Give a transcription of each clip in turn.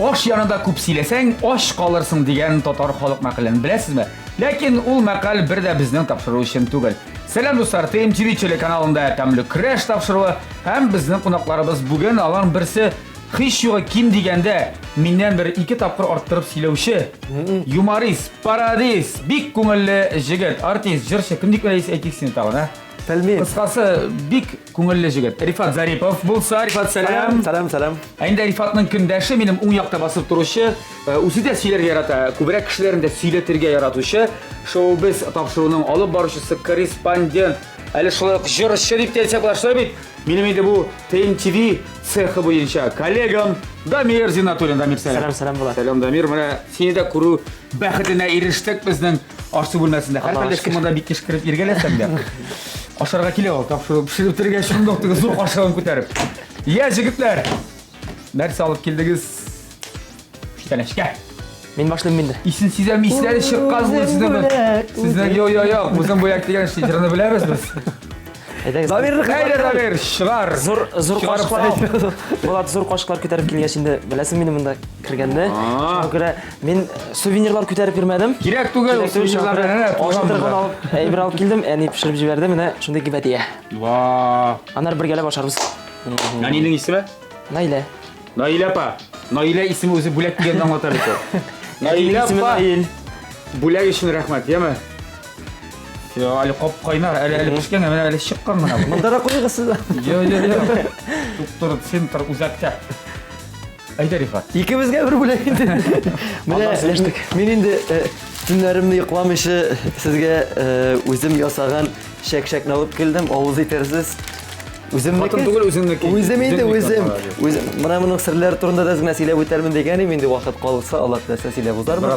Osh yanında ko'p siylesang, osh qolarsan degan Totor xalq maqolini bilasizmi? Lekin ul maqol birda bizning topshiruv uchun tugul. Selam do'stlar, TMTV telekanalında tamli crash topshiruvi ham bizning qo'noqlarimiz bugun alan birsi hech yo'q kim deganda mendan bir 2 tapqir orttirib siylovchi, yumorist, parodist, bek ko'ngilli jigit, artist, jirchi, kim deb aytaysiz tag'in? Bilmayman. Qisqasi bek ko'ngilli jigit. Rifat Zaripov bo'lsa, Rifat salam. Salam. Endi Rifatning kundashi mening o'ng yoqda bosib turuvchi, o'zida siylarga yarata, ko'proq kishilarni siylatirga yaratuvchi, shou-biz topshiruvining olib boruvchisi, korrespondent, Alisher Jirchi deb aytsak bo'ladimi? Mening endi bu TMTV sexi bo'yicha kollegam Damir Zinatulin. Damir salam. Salam bo'ladi. Salam Damir, mana seni de ko'ruv baxtına erishdik bizning oshsi bo'lmasida. Har qanday kimda bekkish kirib ergalasam-da. Aşarıga kelib, topshirib pishirib turgan shundoqdagi zo'r qoshig'ini ko'tarib. Ya jigitlar, narsa olib keldingiz. Ishtalashga. Men boshlayman endi. Isin sizlarmi ishlari shiqqazmi sizni? Sizlar yo'q, o'zim bo'yak degan shijirni bilamiz biz. Damir, shigar. Zo'r qo'shiqlar bo'ladi, zo'r qo'shiqlar ko'tarib kelgan endi bilasizmi meni bunda kirganda. Shunga ko'ra men suvenirlar ko'tarib yurmadim. Kerak tugul suvenirlarni oshtirgan olib, bir olib keldim, ya'ni pishirib jiberdim, mana shunday gibatiya. Voh. Anar birga boshlarmiz. Nanining ismi? Naila. Naila apa? Naila ismi o'zi bo'lak degandan anglatadik. Naila apa? Bo'lak uchun rahmat, yema. Yo, ali qop qaynar, ali pishgan, mana ali shiqqan mana bu. Mundara qo'yig'isiz. Yo'q. Turib sentr uzatda. Ayda Rifat. Ikkimizga bir bo'lak endi. Mana men endi tunlarimni yo'qlamishi sizga o'zim yasagan shak-shakni olib keldim, ovoz yetarsiz. O'zimniki. O'zim endi o'zim. Mana buning sirlari turida da siylab o'tarman deganim, endi vaqt qolsa Alloh taolo siylab o'tarman.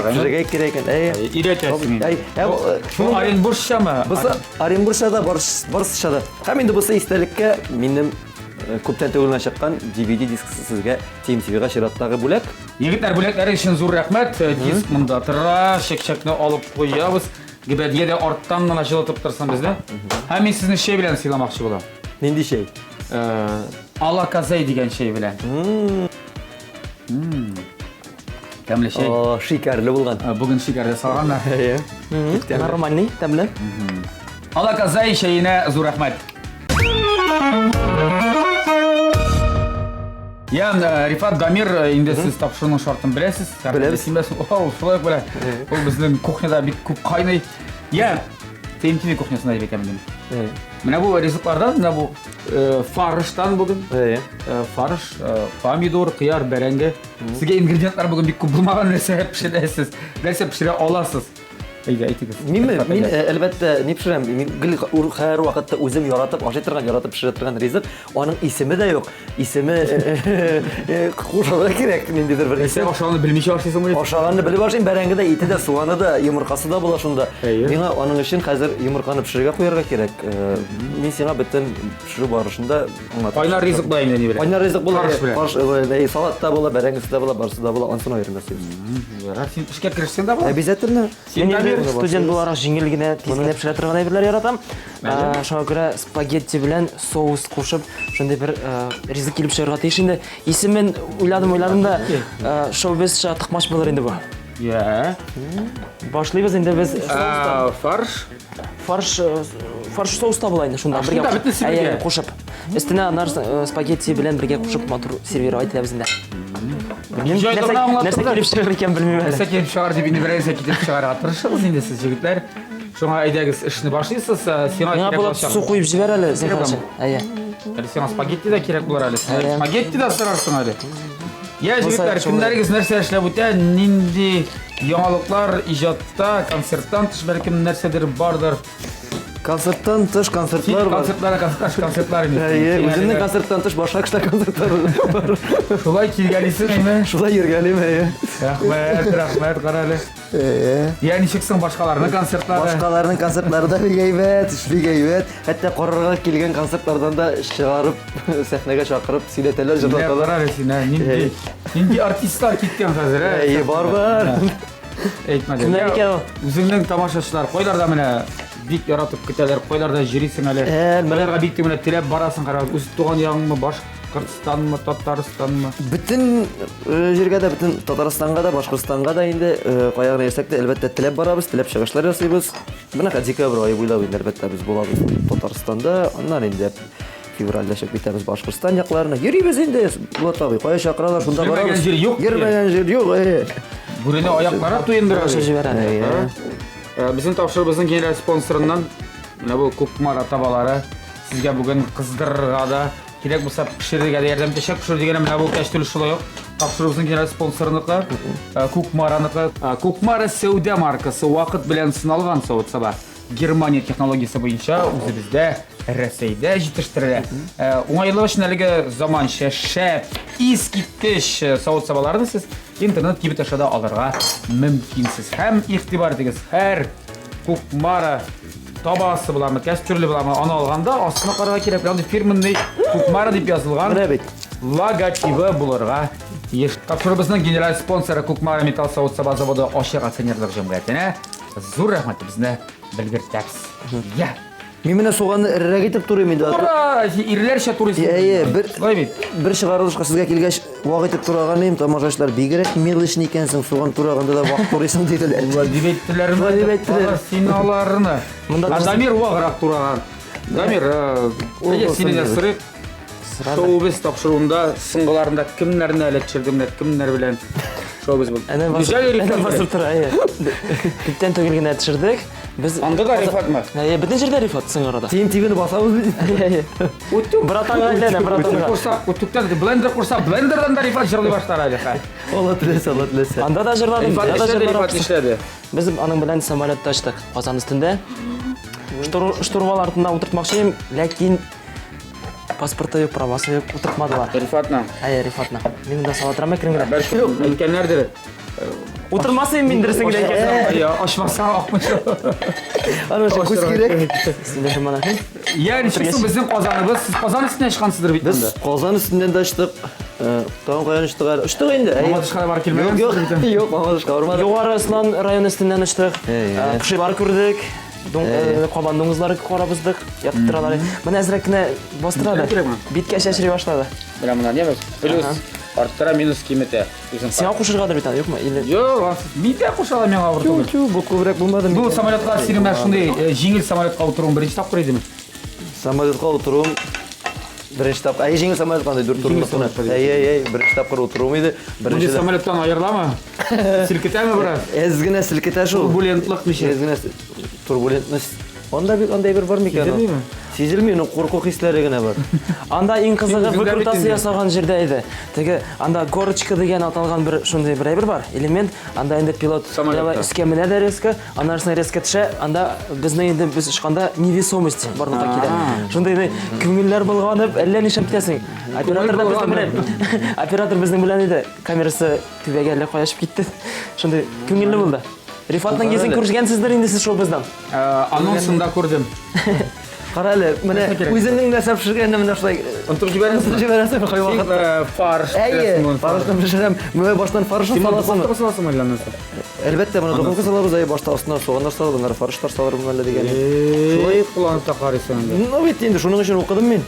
Pishirga kerak ekan. Iretasiz. Bu Orenburg'shami? Bo'lsa Orenburg'da borishadi. Ham endi bo'lsa istalikka mening ko'pdan to'g'rilan chiqqan DVD diskisi sizga TMTV'ga shiratdagi bo'lak. Yigitlar bo'laklari uchun zo'r rahmat. Disk bunda tirra, shak-shakni olib qo'yamiz. Gibadiyada ortdan mana shu o'tib tursin bizni. Ham men sizni shay bilan siylamoqchi bo'laman. Nindi şey? Alakazay degan şey bilan. Tamli şey. Shikarli bo'lgan. Bugun shikarda salganlar. Normalniy, tamli. Alakazay şeyine zo'r rahmat. Ya Rifat Damir endi siz topshirgan shartini bilasiz. Bilasiz. Shulay bo'ladi. Bu bizning kuxnyada bir ko'p qaynay. Ya TMTV kuxnyasida deb aytaman. Mana bu rizqlardan, mana bu farishdan bugün. Farish, pomidor, qiyar, barangi. Sizga ingrediyentlar bugün bir ko'p bo'lmagan narsa pishirasiz. Narsa pishira olasiz. Aytыңыз. Men albatta ne pishiraman? Men har vaqtda o'zim yaratib, yaratib pishiradigan rizq. Uning ismi de yo'q. Ismi qo'shig'i kerak. Mendedir bir ism. Oshog'ini bilmish oshaysan bu. Oshog'ini bilib olsang, barangida etida, suvanida, yumurqasida bo'la shunda. Menga uning uchun hozir yumurqani pishirga qo'yarga kerak. Men senga butun pishirib borishimda qaynar rizq deyman deb biladi. Qaynar rizq bo'ladi. Salatda bo'la, barangisida bo'la, barsida bo'la, ansini ayirmas. Sen ishga kirishsangda bo'la. Обязательно. Student bo'laroq jingilgina tezgina pishira turgan aybilar yaratam. Shunga ko'ra spagetti bilan sous qo'shib shunday bir rizq kelib chiqarga tegish. Endi ismini o'yladim-da, shou-biz tiqmoch bo'lar endi bu. Ya. Boshlaymiz endi biz farsh sousda bo'laydi shunda birga qo'shib. Üstüne spagetti bilan birga qo'shib motor servirov aytamiz endi. Narsa kelib chiqar ekan bilmayman. Narsa kelib chiqar deb endi biraysa ketib chiqarga tirishamiz endi siz yigitlar. Shunga aytasiz ishni boshlaysiz, sen kerak bo'lsa suv qo'yib jibar hali sen qarshi. Ayya. Sen spagetti da kerak bo'lar hali. Spagetti da sirarsan hali. Ya yigitlar, kunlaringiz narsa ishlab o'tadi. Nindi yangiliklar ijodda, konsertdan tish balkim narsadir bordir. Konsertdan tish konsertlar var. Konsertlar. O'zimning konsertdan tish boshqa ishlar konsertlar var. Shulay kelganisizmi? Shulay yurganim. Rahmat, qarali. Yani çıksın başkalarının konsertlari. Başkalarının konsertlarida gaybat, gaybat. Hatta qarorga kelgan konsertlardan da chiqarib sahnaga chaqirib siylatalar, jadatalar. Nindi artistlar ketgan hozir. Bor. Aytma. O'zingning tomoshachilar qo'ylarda mana dik yaratib ketalar, qo'ylarda jirisin hali. Qo'ylarga bitta mana tilab borasin qarab, o'z tug'an yog'ingmi bosh Башкортстанмы, Татарстанмы? Bütün жерге де, bütün Татарстанга да, Башкортстанга да инде каягына ерсек те, әлбәттә теләп барабыз, теләп чыгышлар ясыйбыз. Бунака декабрь айы буйлап инде әлбәттә без булабыз Татарстанда, аннан инде февральдә чыгып китәбез Башкортстан якларына. Йөрибез инде, Булат абый, кая чакыралар, шунда барабыз. Йөрмәгән җир юк. Йөрмәгән җир юк. Бүрене аяклары туендыра. Безнең тапшырыбызның генераль спонсорыннан менә бу Кукмара табалары сезгә бүген кыздырырга да кирәк булса пешерергә дә ярдәм итәчәк. Пешер дигәнем менә бу кәштүл шулай ук. Тапшырыбызның генераль спонсорыныкы Кукмараныкы. Кукмара сәүдә маркасы вакыт белән сыналган савыт-саба. Германия технологиясе буенча үзебездә Рәсәйдә җитештерелә. Уңайлы өчен әлеге заманча шәп, искиткеч савыт-сабаларны сез интернет кибет ашада алырга мөмкинсез. Һәм игътибар итегез, һәр Кукмара табасы буламы, кәстүрле буламы, аны алганда астына карарга кирәк. Янда фирменный Кукмара дип язылган логотипы булырга тиеш. Тапшырыбызның генераль спонсоры Кукмара металл савыт-саба заводы Ашык акционерлык җәмгыятенә зур рәхмәтебезне белгертәбез. Я. Мин менә суганны эррәк итеп турыйм инде. Ура! Ирләрчә турист. Бер чыгарылышка сезгә килгәч вак итеп турганым, тамашачылар бигрәк милышны икәнсең, суган тураганда да вак турыйсың диделәр. Дип әйттеләр. Синаларны. Дамир ваграк тураган. Дамир, синең сырык. Шоу-биз тапшыруында сыңгыларында кемнәрне әле төшердеңнәр, кемнәр белән шоу-биз булды. Әнә басып тора. Күптән түгел генә төшердек. Без анда да рифатмы? Бөтен җирдә рифат сыңгырада. TNT-ны басабыз бит. Братанга әйләнә, братанга. Курсак, блендер курсак, блендердан да рифат җырлый башлар әле. Алла теләсә. Анда да җырладым. Рифат эшләде. Без аның белән самолетта очтык. Казан өстендә. Штурвал артында утыртмакчы идем, ләкин паспорты юк, правасы юк, утыртмадылар. Рифатна. Рифатна. Мин дә салатрама кирәк. Әйткәннәрдер. Утырмасын мин дөресен генә. Ашмаса акмыш. Аны күз кирәк. Синдә мана. Yani çıksın bizim Kazan'ımız. Siz Kazan üstüne çıkansıdır bitmende. Biz Казан üstünden de açtık. Tamam kayan açtık. Açtık indi. Mamadışka'da var kelmeyen. Yok Mamadışka varmadı. Югары Ислан район өстеннән очтык. Кышылар күрдек. Кабан дуңгызлары карабыздык, ятып торалар. Менә әзрәк кенә бастырады. Биткә чәчри башлады. Беләм менә небез? Плюс арттыра минус кимете. Сиңа кушыргадыр бит аны, юкмы? Yok, мидә кушала миңа авырту. Бу күбрәк булмады. Бу самолетка сирмә шундый җиңел самолетка утыруым беренче тапкыр идеме? Самолетка утыруым беренче тапкыр. Җиңел самолет кандай дүрт турында. Беренче тапкыр утыруым иде. Беренче самолеттан аерыламы? Силкетәме бераз? Әзгенә селкетә шул. Турбулентлык ничә? Әзгенә турбулентность. Анда бер бар микән? Сизелми, но курку хисләре генә бар. Анда иң кызыгы выкрутасы ясаган җирдә иде. Теге анда горочка дигән аталган бер шундый бер әйбер бар. Элемент, анда инде пилот искә менә дә резко, аннан резко төшә, анда безнең инде без очканда невесомость барлыкка килә. Шундый күңелләр булганып, әллә нишләп китәсең. Оператор безнең белән иде. Камерасы түбәгә әллә каяшып китте. Шундый күңелле булды. Рифатның йөзен күргәнсездер инде сез шул бездән. Анонсында күрдем. Кара әле, менә үзеңнең нәрсә пешергәнне менә шулай Онтып җибәрәсең. Кай вакытта Фарш. Фаршны пешерәм. Менә баштан фаршны саласың. Саласың әллә нәрсә? Әлбәттә, моны доколка салабыз, башта астына суганнар салабыз, аннары фарштар салырбыз әллә дигән. Шулай кулланып та карыйсың. Ну бит инде шуның өчен укыдым мин.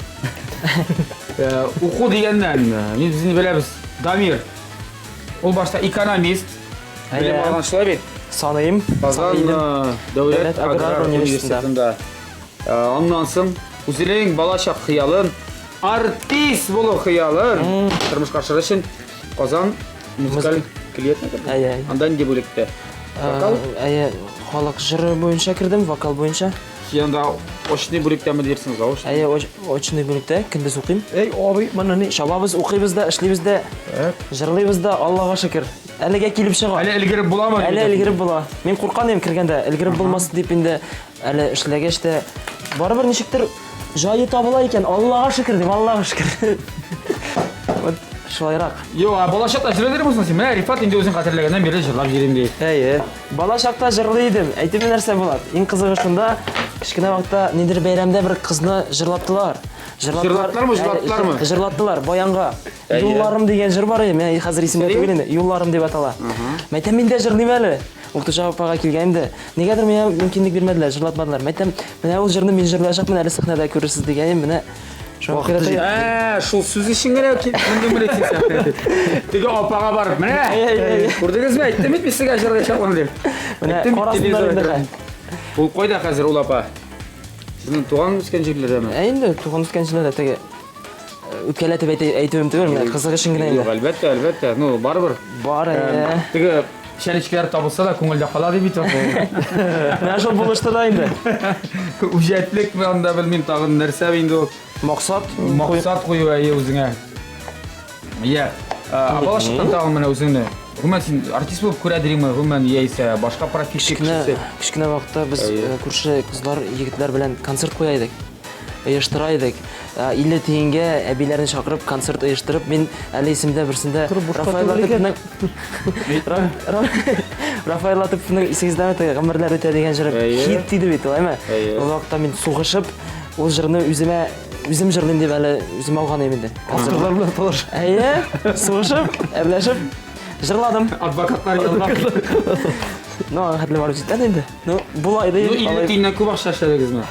Уку дигәннән мин безне беләбез. Дамир. Ул башта экономист. Белем алган шулай бит. Саныйм. Казан дәүләт аграр университетында. Ondan soң үзенең балачак хыялын, артист булу хыялын тормышка ашыру өчен Казан музыкаль клиентка. Андан дип бүлектә. Вокал? Халык җыры буенча кирдем, вокал буенча. Янда очный бүлектәме дирсез авыш? Очный бүлектә көндез укыйм. Абый, менә ни? Шабабыз, укыйбыз да, эшлибез да, җырлыйбыз да, Аллага шөкер. Әлегә килеп чыга. Әле илгереп буламы? Әле илгереп була. Мин куркан идем кергәндә, илгереп булмас дип инде әле эшләгәч тә барыбер ничектер җае табыла икән. Аллага шөкер дим, Аллага шөкер. Вот шулайрак. Балачакта җырлый идеңме син? Менә Рифат инде үзен хәтерләгәннән бирле җырлап йөрим ди. Балачакта җырлый идем. Әйтеп нәрсә булат? Иң кызыгы шунда, кичкенә вакытта нидер бәйрәмдә бер кызны җырлаттылар. Җырлаттылар баянга. Юлларым дигән җыр бар иде. Мен хәзер исемдә түгел инде. Юлларым дип атала. Мәйтәм мин дә җырлыйм әле. Укытучы апага килгәндә, нигәдер миңа мөмкинлек бирмәделәр, җырлатмадылар. Мәйтәм, менә ул җырны мин җырлаячакмын, әле сәхнәдә күрерсез дигәнем, менә Шул сүз үшін керек мындай мөлек сияқты. Теге апаға барып, міне, көрдіңіз бе, айттым бит мен сізге жырға шалам деп. Міне, қарасындар енді. Бұл қойда қазір ол апа? Сіздің туған өскен жерлерде ме? Енді туған өскен жерлерде теге үпкелетіп әйтуім түгел, міне қызығы үшін генә енді. Әлбәттә, әлбәттә. Ну, барыбер. Бар, Теге шәнечкеләр табылса да күңелдә калады бит. Менә шул булышты да инде. Үҗәтлек мен анда белмим тагын нәрсә инде ул. Максат Кую үзеңә. Я, абалашыктан тагын менә үзеңне. Гомән син артист булып күрәдерме? Гомән яисә башка профессия кичкенә вакытта без күрше кызлар, егетләр белән концерт куя идек. Оештыра идек. 50 тиенгә әбиләрен чакырып концерт оештырып, мин әле исемдә берсендә Рафаэл Латыповның исегездә гомерләр үтә дигән җыры хит иде бит, әйме? Ул вакытта мин сугышып, ул җырны үзем җырлыйм дип әле үзем алган идем инде. Концертлар белән талаш. Сугышып, әбләшеп җырладым. Адвокатлар ялгап. Ну, хәтле барып җиткән инде. Ну, була иде. 50 тиеннән күп акча эшләдегезме?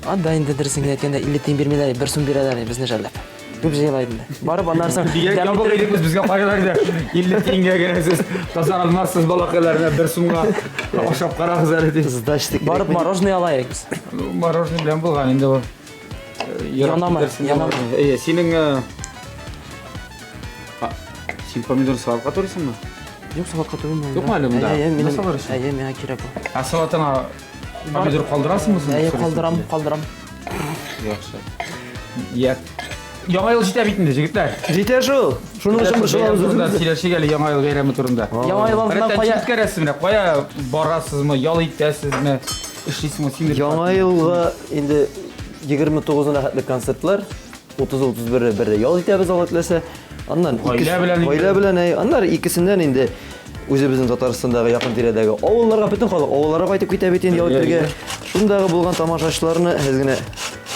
Анда инде дөресен әйткәндә 50 тиен бирмиләр, 1 сум бирәләр безне жәлләп. Күп җыйлайды инде. Барып аннан соң Ябык идек без безгә кайгылар иде. 50 тиенгә генә сез тазар алмассыз балакайларына 1 сумга ашап карагыз әле ди. Сдачтык. барып мороженое алайык без. Мороженое белән булган инде ул. Янамы. Синең син помидор салатка турысыңмы? Юк, салатка турмыйм. Юкмы әле монда? Миңа кирәк ул. Салатына помидор калдырасыңмы син? Калдырам. Яхшы. Я. Яңа ел җитә бит инде, җегетләр. Җитә шул. Шуның өчен без шулай сөйләшик әле яңа ел бәйрәме турында. Яңа ел алдында Кая барасызмы, ял итәсезме, эшлисезме син? Яңа елга инде 29-нда хәтле концертлар, 30-31 бердә ял итәбез Алла теләсә. Аннан гаилә белән, аннан икесеннән инде үзебезнең Татарстандагы якын тирәдәге авылларга, бөтен халык авылларга кайтып китә бит инде ял итәргә. Шундагы булган тамашачыларны һез генә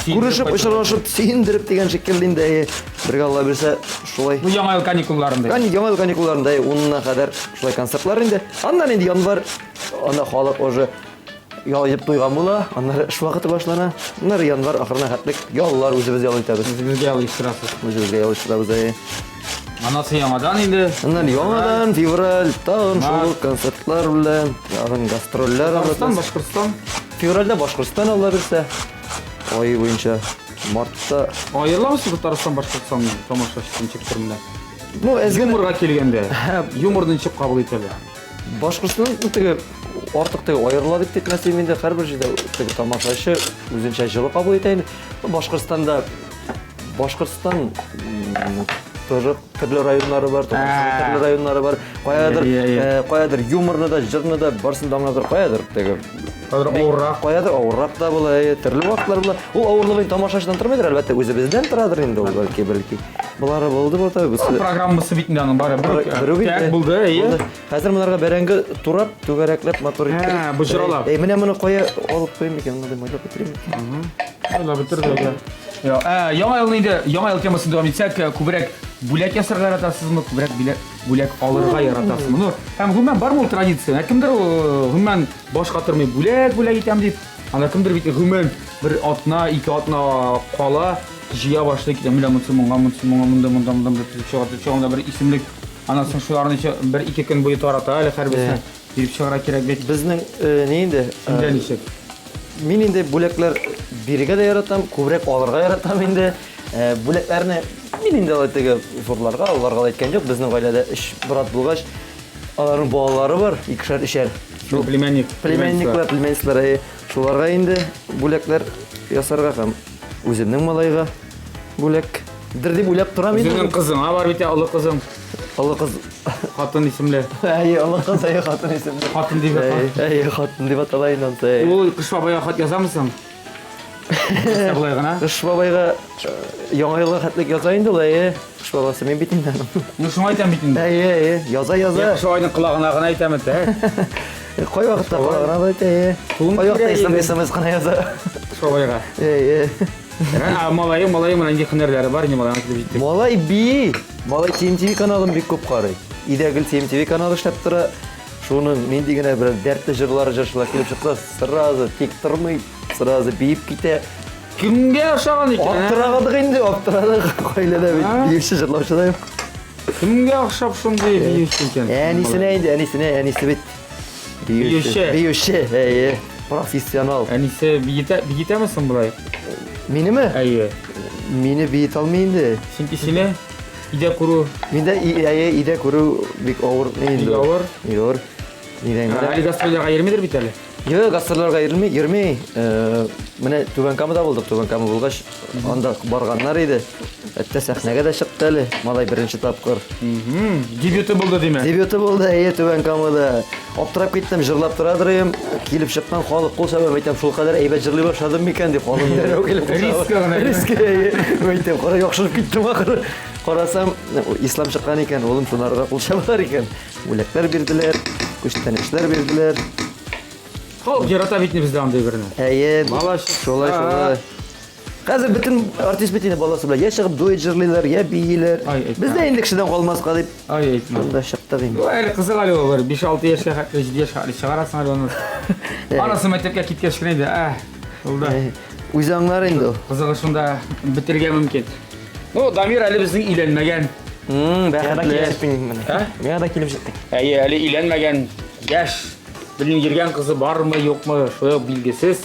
күрешеп, очрашып, сөендереп дигән шикелле инде бергә Алла белсә шулай. Бу яңа ел каникулларында. Яңа ел каникулларында 10-на кадәр шулай концертлар инде. Аннан инде январь анда халык уже ял итеп туйган була. Аннан эш вакыты башлана. Аннан январь ахырына хәтлек яллар үзебез ял итәбез. Үзебезгә ял иштирасыз. Үзебезгә ял итәбез. Анасы яңадан инде. Аннан яңадан февраль тагын шул концертлар белән, ягын гастрольләр Татарстан, Башкортстан. Февральдә Башкортстан Алла белсә. Ай буенча мартта Аерламысыз Татарстан, Башкортстан тамашачысын чектер менә. Ну, Юморга килгәндә. Юморны ничек кабул итәләр? Башкортстан теге артык теге аерыла дип тетмәсем инде һәрбер җирдә теге тамашачы үзенчә җылы кабул итә инде. Башкортстан тоже төрле районнары бар, төрле районнары бар. Каядыр юморны да, җырны да барсын да аңлатыр, каядыр теге. Каядыр авыррак да була, төрле вакытлар була. Ул авырлыгын тамашачыдан тормыйдыр, әлбәттә үзебездән торадыр инде ул бәлки. Булары булды бата без. Программасы бит инде аның бары. Бер булды, Хәзер монарга бәрәңге турап, түгәрәкләп мотор итеп. Бу җыралар. Менә моны кая алып куйм икән, монда майлап бетерим. Ала бетердек. Яңа елны инде, яңа ел темасын дәвам итсәк, күбрәк бүләк ясарга яратасызмы, күбрәк бүләк алырга яратасызмы? Ну, һәм гомумән бармы ул традиция? Кемдер гомумән баш катырмый бүләк итәм дип, анда кемдер бит гомумән бер атна, 2 атна кала җыя башлый китә. Менә монда чыгарды бер исемлек. Анасын шуларны бер 2 көн буе тарата әле һәрберсен биреп чыгара кирәк бит. Безнең ни инде? Ничек? Мин инде бүләкләр бирергә дә яратам, күбрәк алырга яратам инде. Бүләкләрне мин инде теге форларга, аларга әйткән юк. Безнең гаиләдә 3 брат булгач, аларның балалары бар, 2-3. Шул племянниклар, шуларга инде бүләкләр ясарга һәм үземнең малайга бүләк дип уйлап торам инде. Үзеңнең кызыңа бар бит, олы кызың. Олы кыз Хатын исемле. Олы кыз хатын исемле. Хатын дип. Хатын дип аталайын ансы. Ул кыш бабайга хат язамысың? Булай гына. Кыш бабайга яңа елга хәтлек яза инде ул. Кыш бабасы мен бит инде. Ну шуңа әйтәм бит инде. Яза. Кыш айның кылагына гына әйтәм инде. Кай вакытта кылагына да әйтә. Кай вакытта SMS гына яза. Кыш бабайга. Малайым инде һөнәрләре бар, инде малайга килеп җитте. Малай TMTV каналын бик күп карый. Идәгел TMTV каналы эшләп тора. Шуның нинди генә бер дәртле җырлар җырлар килеп чыкса, сразу тик тормый, сразу биеп китә. Kimge oxşagan ekan? Аптырадык инде, аптырадык. Кайлада бит биюшчү жырлаучу да. Kimge oxşap şunday biýüşçü ekan? Әнисине инде, әнисе бит. Биюшче. Биюшче, профессионал. Әнисе бигитемесин булай? Минеме? Әйе. Мине биет алмый инде. Синкисине иде куру Минде иде көрүү бик авыр инде. авыр. Йор. Ниден Али гастролерга йөрмидер бит әле. Yok, gazetelere yürümey. Mene Tuban Kamı'da bulduk. Tuban Kamı bulgaç. Onda barganlar idi. Hatta sahneye de çıktı ali. Malay birinci tapkır. Дебюты булды диме? Debütü buldu. Tuban Kamı'da. Optirap gittim, jırlap turadırıyım. Kilip çıktan kalıp kol sebep aytam şul kadar eybet jırlay başladım miken deyip kalım dereu kelip Riske gana. Riske. Aytam qara yoqşırıp gittim akırı. Qarasam İslam çıkan iken, oğlum şunlarga kul şabar iken. Ulekler berdiler, күчтәнешләр berdiler. Халык ярата бит бездә андай берне. Малаш, шулай. Хәзер бөтен артист бит инде баласы белән я чыгып дуэт җырлыйлар, я бийләр. Бездә инде кешедән калмаска дип. Ай әйтмә. Монда чыкты дим. Әле кызык әле ул 5-6 яшькә хәтле 7 яшькә әле чыгарасың әле аны. Анасы мәктәпкә киткәч кенә иде. Шулда. Үзе аңлар инде ул. Кызыгы шунда битергә мөмкин. Ну, Дамир әле безнең өйләнмәгән. Мен да килеп җиттек. Әйе, әле өйләнмәгән яшь. Белмим йөргән кызы бармы, юкмы, шулай билгесез.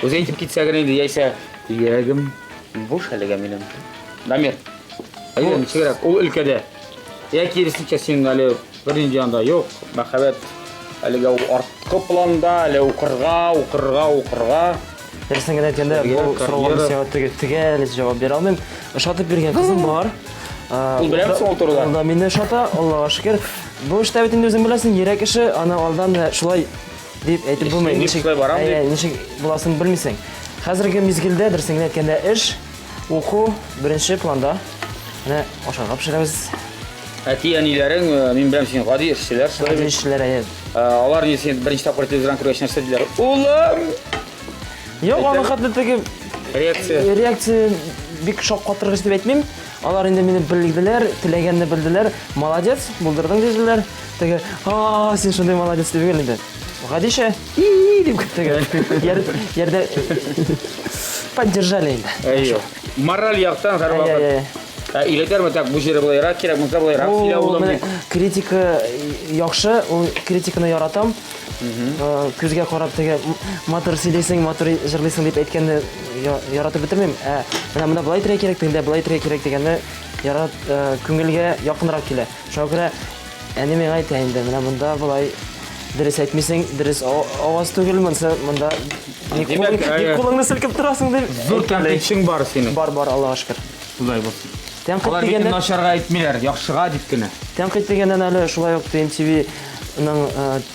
Үзе әйтеп китсә генә инде, яисә йөрәгем буш әлегә минем. Дамир. Әйе, ничегрәк ул өлкәдә. Яки киресенчә син әле бернинди анда юк, мәхәббәт әлегә ул арткы планда, әле укырга. Дөресен генә әйткәндә, бу сорауга сәгатьтәге төгәл җавап бирә алмыйм. Ошатып биргән кызым бар. Ул беләмсең ул турыда? Ул да мине шата, Аллага шөкер. Бу эштә бит инде үзең беләсең, йөрәк эше, аны алдан шулай дип әйтеп булмый. Ничек буласын белмисең. Хәзерге мизгелдә дөресен генә әйткәндә эш, уку беренче планда. Менә ашарга пешерәбез. Әти-әниләрең, мин беләм син гади эшчеләр, шулай. Эшләр әйе. Алар ни син беренче тапкыр телевизордан күргәч нәрсә диләр? Улым! Юк, аны хәтле теге реакция бик шок катыргыч дип әйтмим. Алар инде мине белделәр, теләгәнне белделәр. Молодец, булдырдың диделәр. Теге, син шундый молодец дип инде. Гадише, дип теге. Ярдә поддержали инде. Әйе. Мораль яктан һәр вакыт. Илетәрме так бу җире булайрак, кирәк булса булайрак, сөйлә улым дип. Критика яхшы, ул критиканы яратам. Күзгә карап теге матур сөйләсәң, матур җырлыйсың дип әйткәнне яратып бетермим. Менә булай итәргә кирәк, тегендә булай итәргә кирәк дигәнне күңелгә якынрак килә. Шуңа күрә әни миңа әйтә инде, менә монда булай дөрес әйтмисең, дөрес аваз түгел монда. Ник кулыңны селкеп торасың дип. Зур тәнкыйтьшең бар синең. Бар, Аллага шөкер. Шулай булсын. Тәнкыйть Алар бит дигәндә начарга әйтмиләр, яхшыга дип кенә. Тәнкыйть дигәндән әле шулай ук TMTV-ның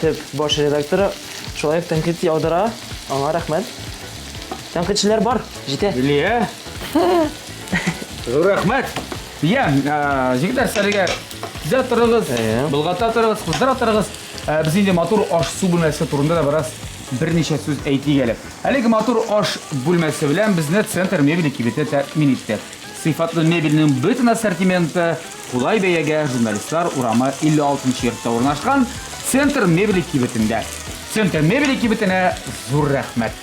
төп баш редакторы шулай ук тәнкыйть яудыра. Аңа рәхмәт. Тәнкыйтьчеләр бар, җитә. Билия. Зур рәхмәт. Я, җигәр сәлегә дә торыгыз, булгата торыгыз, кыздыра торыгыз. Без инде матур аш су бүлмәсе турында да бераз берничә сүз әйтик әле. Әлеге матур аш бүлмәсе белән безне Центр мебели кибете тәэмин итте. Сыйфатлы мебельнең бөтен ассортименты кулай бәягә журналистлар урамы 56-нчы йортта урнашкан Центр мебели кибетендә. Центр мебели кибетенә зур рәхмәт.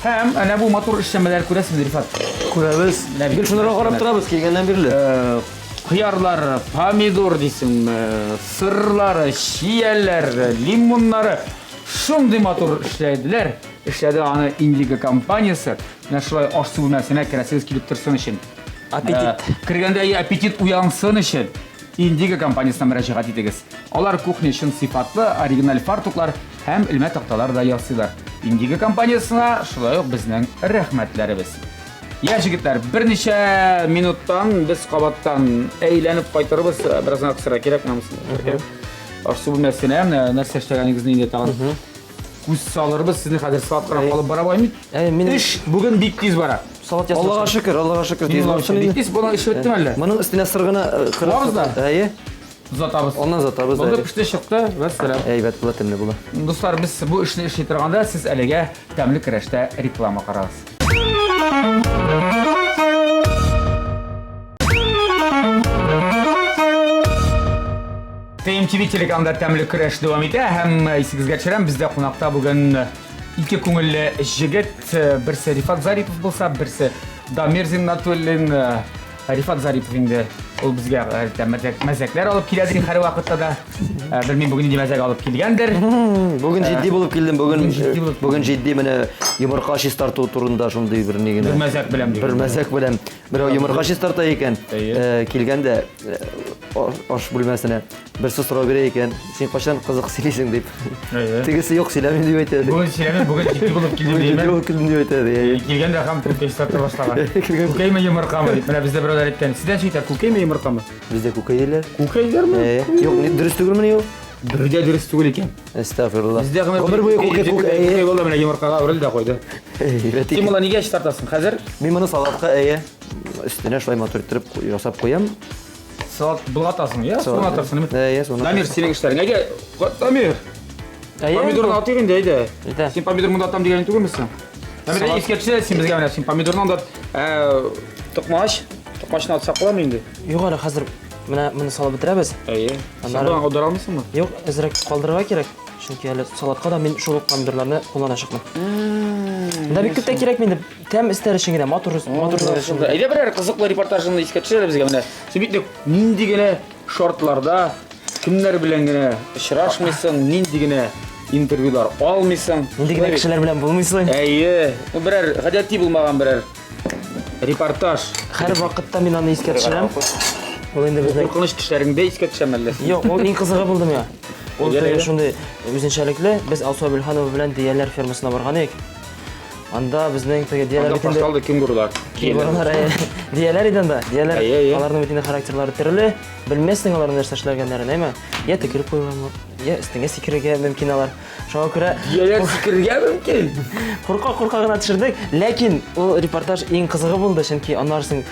Һәм әнә бу матур эшләмәләр күрәсезме, Рифат? Күрәбез. Бик шунда карап торабыз килгәннән бирле. Хыярлар, помидор дисеңме, сырлар, чияләр, лимоннары шундый матур эшләделәр. Эшләде аны Индиго компаниясе. Менә шулай аш су бүлмәсенә керәсез килеп торсын өчен. Аппетит. Кергәндә аппетит уянсын өчен Индиго компаниясына мөрәҗәгать итегез. Алар кухня өчен сыйфатлы оригиналь фартуклар һәм илмә такталар да ясыйлар. Индиго компаниясына шулай ук безнең рәхмәтләребез. Я җегетләр, берничә минуттан без кабаттан әйләнеп кайтырбыз. Бераздан кысыра кирәк намысын. Аш су бүлмәсенә нәрсә эшләгәнегезне инде тагын күз салырбыз. Сезне хәзер саатка калып бара алмыйм. Эш бүген бик тиз бара. Аллага шөкер, тиз булсын. Бик тиз буны эш беттеме әллә? Моның өстенә сыргына Кырабыз да. Әйе. Узатабыз. Оннан затабыз. Монда пеште чыкты. Вәссәлам. Әйбәт була, тәмле була. Дуслар, без бу эшне эшли торганда сез әлегә тәмле көрәштә реклама карагыз. TMTV телеканалында тәмле көрәш дәвам итә һәм исегезгә төшерәм, бездә кунакта бүген İki көңілі жігіт, бірсі Рифат Зарипов болса, бірсі Дамир Зиннатуллин, Рифат Зарипов енді ол бізге мәзәклер алып келеді әр уақытта да. Білмеймін бүгін де мәзәк алып келгендер. Бүгін жидді болып келдім. Бүгін жидді мені йомырқа шиш тарту турында шундай бір негені. Бір мәзәк білем деген. Бір мәзәк білем. Бір йомырқа шиш тарта екен. Келгенде аш бүлмәсіне бір сөз сұрау керек екен. Сен қашан қызық сөйлейсің деп. Тегісі жоқ сөйлемеймін деп айтады. Бүгін сөйлемеймін, бүгін жидді болып келдім деймін. Бүгін келдім деп айтады. Келгенде қам көкеш тарта башлаған. Көкей ме йомырқа ма дейді. Мына бізде біреулер айтқан. Сізден сөйтер көкей ме йомырқа ма? Бізде көкейлер. Көкейлер ме? Жоқ, дұрыс түгіл міне ол? Бірде дұрыс түгіл екен. Әстағфирулла. Бізде Өмір бойы көкей болды мына йомырқаға үрілді қойды. Сен мұла неге ашып тартасың қазір? Мен мұны салатқа үстіне шылай матур етtirip жасап қоям. Салат бұлғатасың, иә? Соны атарсың, соны. Дамир, сенің іштәрің. Әге, Дамир, помидорын атайын де, әйді. Сен помидор мұнда атам деген түгілмісің? Дамир, ескертші, сен бізге сен помидорын андат тұқмашын атсақ қоламын енді. Жоқ әлі қазір мұны салып бітіреміз. Сен бұдан аудар алмайсың ба? Жоқ, әзірек қалдыруға керек. Çünkü әлі салатқа да мен шолық помидорларны қолдана шықмын. Да бик күтті керек менде тәм істер үшін генә матур үшін. Әйде бірер қызықлы репортажыңды ескертші бізге міне. Сен бүйтіп нинди генә шортларда кімдер белән генә очрашмыйсың, нинди генә интервьюлар алмыйсың. Нинди генә кешеләр белән булмыйсың. Әйе, берәр гадәти булмаган берәр репортаж. Һәр вакытта мин аны искәртшәм. Ул инде безнең Куркыныч төшләреңдә искәртшәм әллә. Юк, ул иң кызыгы булды миңа. Ул шундый үзенчәлекле, без Алсу Абелханова белән Дияләр фермасына барган идек. Анда безнең теге Дияләр битендә Порталда кем күрүләр? Дияләр иде анда. Дияләр аларның битендә характерлары төрле. Белмәссең аларның нәрсә эшләгәннәрен, әйме? Я текереп куйганмы? Я өстеңә сикерергә мөмкин алар. Шуңа күрә Дияләр сикерергә мөмкин. Курка гына төшердек, ләкин ул репортаж иң кызыгы булды, чөнки аннарсын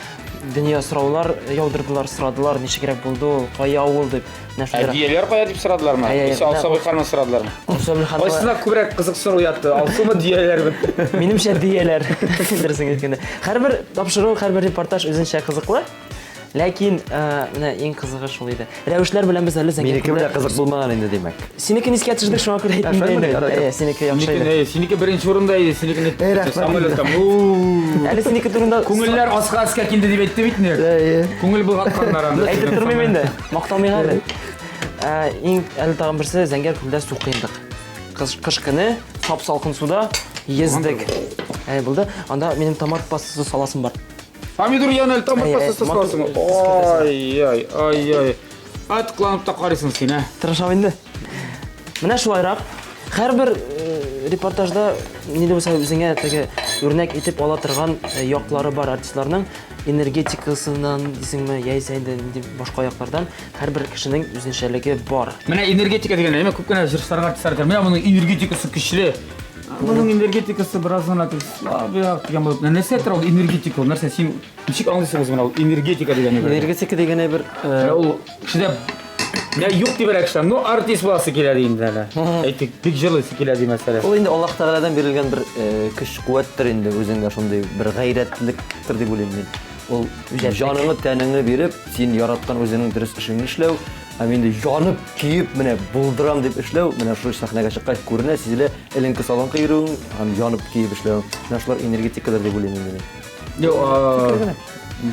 дөнья сораулар яудырдылар, сорадылар, ничегрәк булды ул, кая авыл дип. Дияләр кая дип сорадылармы? Исә Алсу Абелханова сорадылармы? Алсу Абелханова. Айсына күбрәк кызык сорау ятты. Алсумы Дияләрме? Минемчә Дияләр. Дөресен әйткәндә. Һәрбер тапшыру, һәрбер репортаж үзенчә кызыклы. Ләкин менә иң кызыгы шул иде. Рәвешләр белән без әле зәңгәр. Минеке белән кызык булмаган инде димәк. Синеке искә төшердек, шуңа күрә әйтмәдем инде. Синеке яхшы иде. Синеке беренче урында иде, синеке самолетта. Әле синеке турында Күңелләр аска килде дип әйтте бит инде. Күңел булгатлар анда. Әйтеп тормыйм инде. Макталмыйм әле. Иң әле тагын берсе зәңгәр күлдә су кыйндык. Кыш көне сап-салкын суда ездек. Булды. Анда минем томат пастасы саласым бар. Помидор янел томат пастасы саласың. Ай. Аткланып та карыйсың син, Тырышам инде. Менә шулайрак. Һәрбер репортажда нидә булса үзеңә теге үрнәк итеп ала торган яклары бар артистларның энергетикасыннан дисеңме, яисә инде башка яклардан һәрбер кешенең үзенчәлеге бар. Менә энергетика дигән нәмә күп кенә җырчыларга артистлар. Менә моның энергетикасы көчле. Моның энергетикасы бераз гына слабый дигән булып. Нәрсә тора ул энергетика? Нәрсә син ничек аңлыйсың менә ул энергетика дигәнне? Энергетика дигәне бер ул кешедә менә юк дибәрәк шәм. Ну артист буласы килә инде әле. Әйтик, бик җылысы килә ди мәсәлә. ул инде Аллаһ Тәгаләдән бирелгән бер көч-куәттер инде үзеңгә шундый бер гайрәтлектер дип уйлыйм мин. Ул җаныңны, тәнеңне биреп, син яраткан үзеңнең дөрес эшеңне эшләү, һәм инде янып, киеп, менә булдырам дип эшләү, менә шул сәхнәгә чыккач күренә, сизелә, эленке салон кыйруың, һәм янып, киеп эшләү. Менә шулар энергетикадыр дип уйлыйм мин. Юк,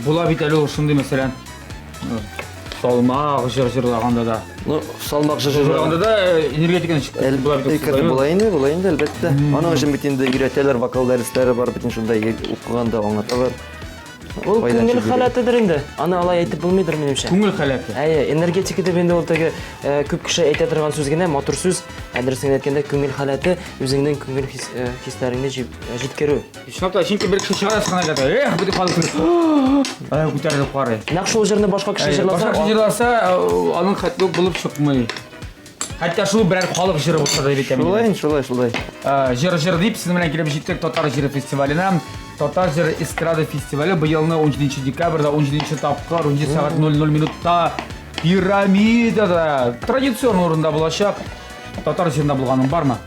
була бит әле ул шундый мәсәлән. Салмак җырлаганда да. Ну, салмак җырлаганда да энергетиканы була бит. Була инде, әлбәттә. Аның өчен бит инде өйрәтәләр, вокал дәресләре бар, бит шунда укыганда аңлаталар. Ул күңел халәтедер инде. Аны алай әйтеп булмыйдыр минемчә. Күңел халәте. Энергетика дип инде ул теге күп кеше әйтә торган сүз генә, матур сүз. Дөресен әйткәндә, күңел халәте үзеңнең күңел хисләреңне җиткерү. Шунда чөнки бер кеше чыгара сахнәгә дә, бу халык күтәрелеп карый. Нәкъ шул җырны башка кеше җырласа, аның хәтле булып чыкмый. Хәтта шул берәр халык җыры булса да дип әйтәм. Шулай. Җыр дип сез белән килеп җиттек Татар җыры фестиваленә. Татар җыры эстрада фестивале быелны 17 декабрьдә 17 тапкыр 17 сәгать 00 минутта Пирамидада традицион урында булачак. Татар җырында булганың бармы?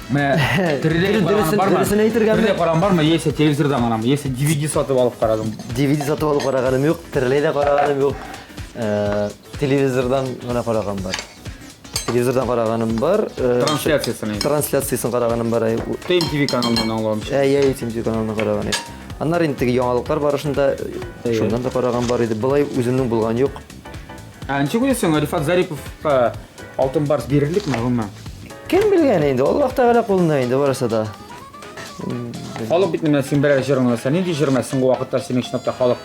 Менә дөресен әйтергә бармы? Яисә телевизорда гынамы? Яисә DVD сатып алып карадым. DVD сатып алып караганым юк, тереләй дә караганым юк. Телевизордан гына караган бар. телевизордан караганым бар. Трансляциясын. Трансляциясын караганым бар. TMTV каналынан аңлавымчы. TMT каналына караган иде. Аннары инде теге яңалыклар барышында шундан да караган бар иде. Булай үземнең булган юк. Ничек уйлыйсың, Рифат Зариповка алтын барс берерликме, гомумән? Кем билгән инде, Аллаһ Тәгалә кулында инде барысы да. Халык бит менә син берәр җырыңны, син нинди җырмасын бу вакытта синең шнапта халык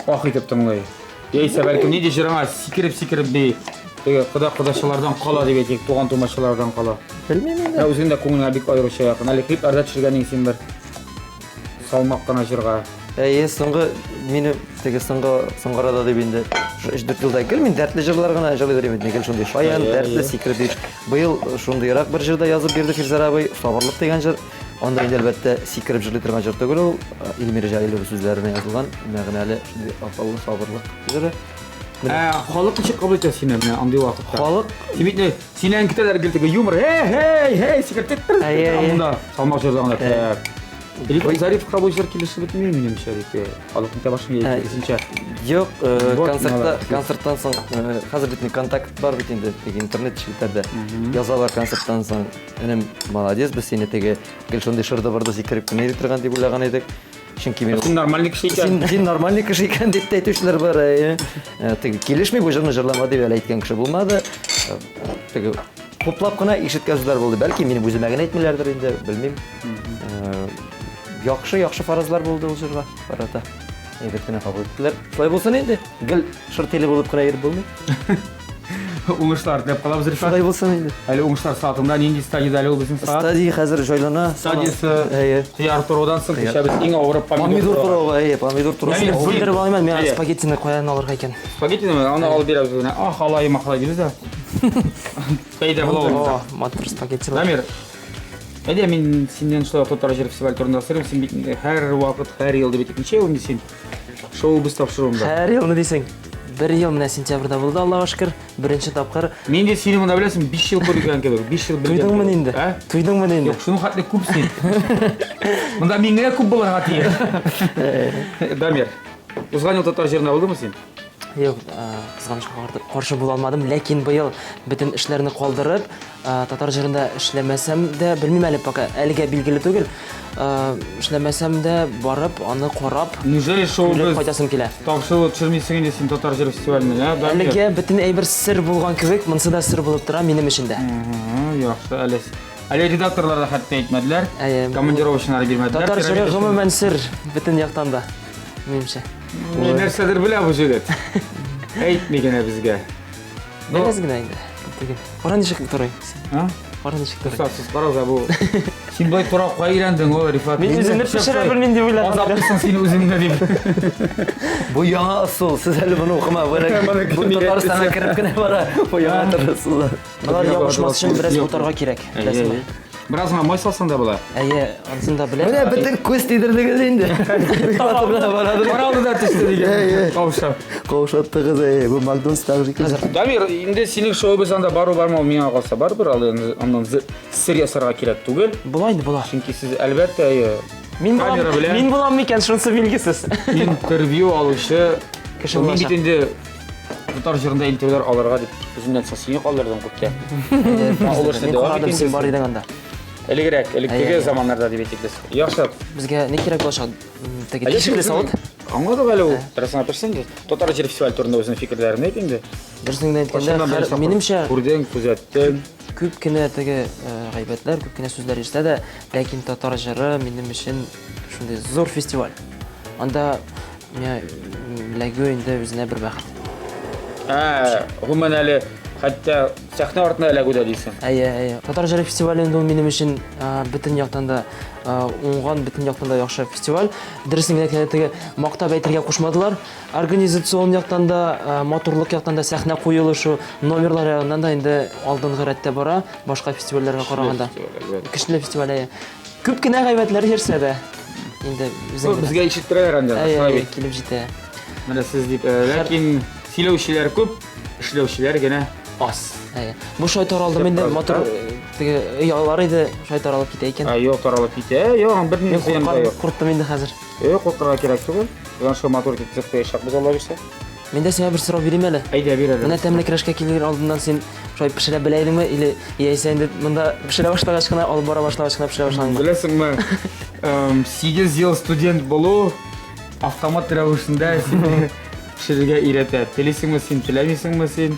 ах итеп тыңлый. Яисә бәлки нинди җырыңа сикереп бей, теге кодашалардан кала дип әйтик, туган тумачалардан кала. Белмим инде. Үзең дә күңелеңә бик аеруча якын. Әле клипларда төшергәнең син бер салмак кына җырга. Соңгы мине теге соңгырада дип инде 3-4 елда гел мин дәртле җырлар гына җырлый берем инде, гел шундый шаян, дәртле сикереп дип. Быел шундыйрак бер җырда язып бирде Фирзар абый, Сабырлык дигән җыр. Анда инде әлбәттә сикереп җырлый торган җыр түгел ул, Илмир Җәлилов сүзләренә язылган мәгънәле шундый акыллы Сабырлык җыры. Халык ничек кабул итә сине менә андый вакытта? Халык Димәк, синең китәләр гел теге юмор. Hey, сикертеп. Анда салмак җырлаганда. Рифат Зариповка бу җыр килешеп бетмәй минемчә дип. Халыкның табашын яисенчә. Юк, концерттан соң хәзер бит контакт бар бит инде теге интернет челтәрдә. Язалар концерттан соң. Энем молодец, без сине теге гел шундый шырда барда сикереп кенә торган дип уйлаган идек. Чөнки мин Син нормальный кеше икән. Син нормальный кеше икән дип әйтүчеләр бар. Теге килешми бу җырны җырлама дип әйткән кеше булмады. Теге хуплап кына ишеткән сүзләр булды. Бәлки минем үземә генә әйтмиләрдер инде, белмим. Яхшы фаразлар булды ул җырга карата. Әйбәт кенә кабул иттеләр. Шулай булсын инде. Гел шыртеле булып кына йөреп булмый. Уңышлар дип калабыз Рифат. Шулай булсын инде. Әле уңышлар саатында нинди стадияда әле ул безнең саат? Стадия хәзер җайлана. Стадиясы хыяр торудан соң кичә без иң авырып Помидор туруга, помидор турусы. Бүлдереп алмаймын, мен спагеттини каян алырга икән. Спагеттини аны алып бирәбез үзенә. Халай махлай дибез да. Файда була. Матур спагетти. Дамир. Әйдә мин синнән шулай Татар җыр фестиваль турында сорыйм. Син бит һәр вакыт, һәр ел дип ничә ел син шоу без тапшыруында. Һәр елны дисең. 1 ел менә сентябрьдә булды, Аллаһка шөкер. Беренче тапкыр. Мин дә сине монда беләсең 5 ел күргән кебек. 5 ел белгән. Туйдыңмы инде? Туйдыңмы инде? Юк, шуның хәтле күп син. Монда мин генә күп булырга тиеш. Дамир. Узган ел Татар җырына булдымы син? Юк, кызганычка каршы була алмадым, ләкин быел бөтен эшләрне калдырып, татар җырында эшләмәсәм дә, белмим әле пока, әлегә билгеле түгел. Эшләмәсәм дә барып, аны карап, Неужели шоу без кайтасым килә. тапшырып төшермисең инде син Татар җыр фестиваленә, Дамир? Әлегә бөтен әйбер сер булган кебек, монсы да сер булып тора минем өчен дә. Яхшы, әле редакторлар да хәтта әйтмәделәр, командировочналар бирмәделәр. Татар җыры гомумән сер бөтен яктан да, минемчә. Нәрсәдер белә бу җегет. Әйтми генә безгә. Беләс генә инде. Кара ничек торый? Кара ничек торый? Сез карагыз бу. Син бай тора кайрандың ул Рифат. Мин үземне пешерә белмим дип уйладым. Азаплысың син үзеңне дип. Бу яңа ысул, сез әле моны укыма. Бу Татарстанга кирип кенә бара. Бу яңа ысул. Алар ябышмас өчен бераз утарга кирәк. Беләсезме? Бераз май салсаң да була. Анысын да беләм. Менә бөтен күз тидердегез инде. Каралды да төште дигән. Каушап. Каушаттыгыз, бу Макдональдстагы икән. Дамир, инде синең шоу без анда бару бармау миңа калса барбыр, аннан сер ясарга кирәк түгел. Була инде, була. Чөнки сез әлбәттә Мин камера белән мин булам микән, шунысы билгесез. интервью алучы Кеше мин булачак. бит инде Татар җырында интервьюлар алырга дип үземнән соң сине калдырдым күптә. Мин карадым, син бар идең анда. Элегрәк заманнарда дип әйтик без. Яхшы. Безгә ни кирәк булачак? Теге тишекле савыт. Аңладык әле ул. Тарасына төшсәң дә Татар җыр фестиваль турында үзенең фикерләрен әйт инде. Дөресен әйткәндә, минемчә күрдең, күзәттең. күп кенә теге гайбәтләр, күп кенә сүзләр ишетә дә, ләкин татар җыры минем өчен шундый зур фестиваль. Анда миңа ләгү инде үзенә бер бәхет. Гомумән әле хәтта сәхнә артына эләгүдә дисең. Татар җыры фестивале инде ул минем өчен бөтен яктан да уңган, бөтен яктан да яхшы фестиваль. Дөресен генә теге мактап әйтергә кушмадылар. Организацион яктан да, матурлык яктан да сәхнә куелышы, номерлар ягыннан да инде алдынгы рәттә бара, башка фестивальләргә караганда. Көчле фестиваль. Күп кенә гайбәтләр җирсә дә инде үзең Безгә ишеттерәләр инде. Килеп җитә. Менә сез дип, ләкин сөйләүчеләр күп, эшләүчеләр генә аз. Бу шайтар алдым инде мотор теге яллар иде, шайтар алып китә икән. Юк, таралып китә. Юк, бер ни зыян да юк. Курыктым инде хәзер. Куркырга кирәк түгел. Яншы мотор итеп яшап без Алла бирсә. Мен де сеңа бер сорау бирим әле. Әйдә бир әле. Менә тәмле крашка килер алдыннан сен шулай пешерә беләйдеңме или яисә инде монда пешерә башлагач кына алып бара башлагач кына пешерә башлаганмы? Беләсеңме, 8 ел студент булу автомат рәвешендә сине пешерергә өйрәтә. Телисеңме син, теләмисеңме син?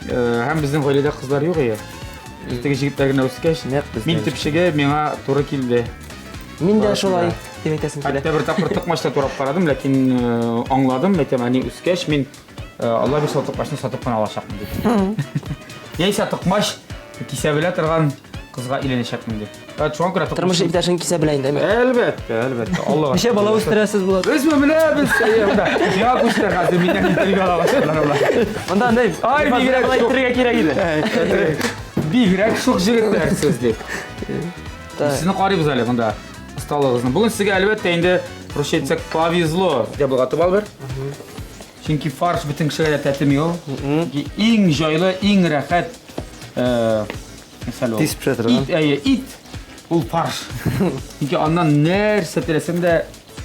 Һәм безнең гаиләдә кызлар юк ия. Теге җегетләр генә үскәч, мин тепшегә миңа туры килде. Мин дә шулай дип әйтәсем килә. Хәтта бер тапкыр токмачта турап карадым, ләкин аңладым, әйтәм, әни үскәч мин Алла бер токмачны сатып кына алачакмын дип. Яисә токмач кисә белә торган кызга өйләнәчәкмен дип. Шуңа күрә Тормыш иптәшең кисә белә инде. Әлбәттә, әлбәттә. Аллага. Ничә бала үстерәсез булат? Безме беләбез, әйдә. Яңа күчтәр хәзер миннән интервью ала башларлар. Анда андай, Ай, бигрәк бигрәк шук. итәргә кирәк иде. Бигрәк шук җегетләр сез дип. Сезне карыйбыз әле монда осталыгызны. Бүген сезгә әлбәттә инде проще әйтсәк повезло дип булгатып албыр. Чөнки фарш бөтен кешегә дә тәтми ул. Иң җайлы, иң рәхәт мәсәле ул. Тиз пешә торган. Ит ул фарш. Чөнки аннан нәрсә теләсәң дә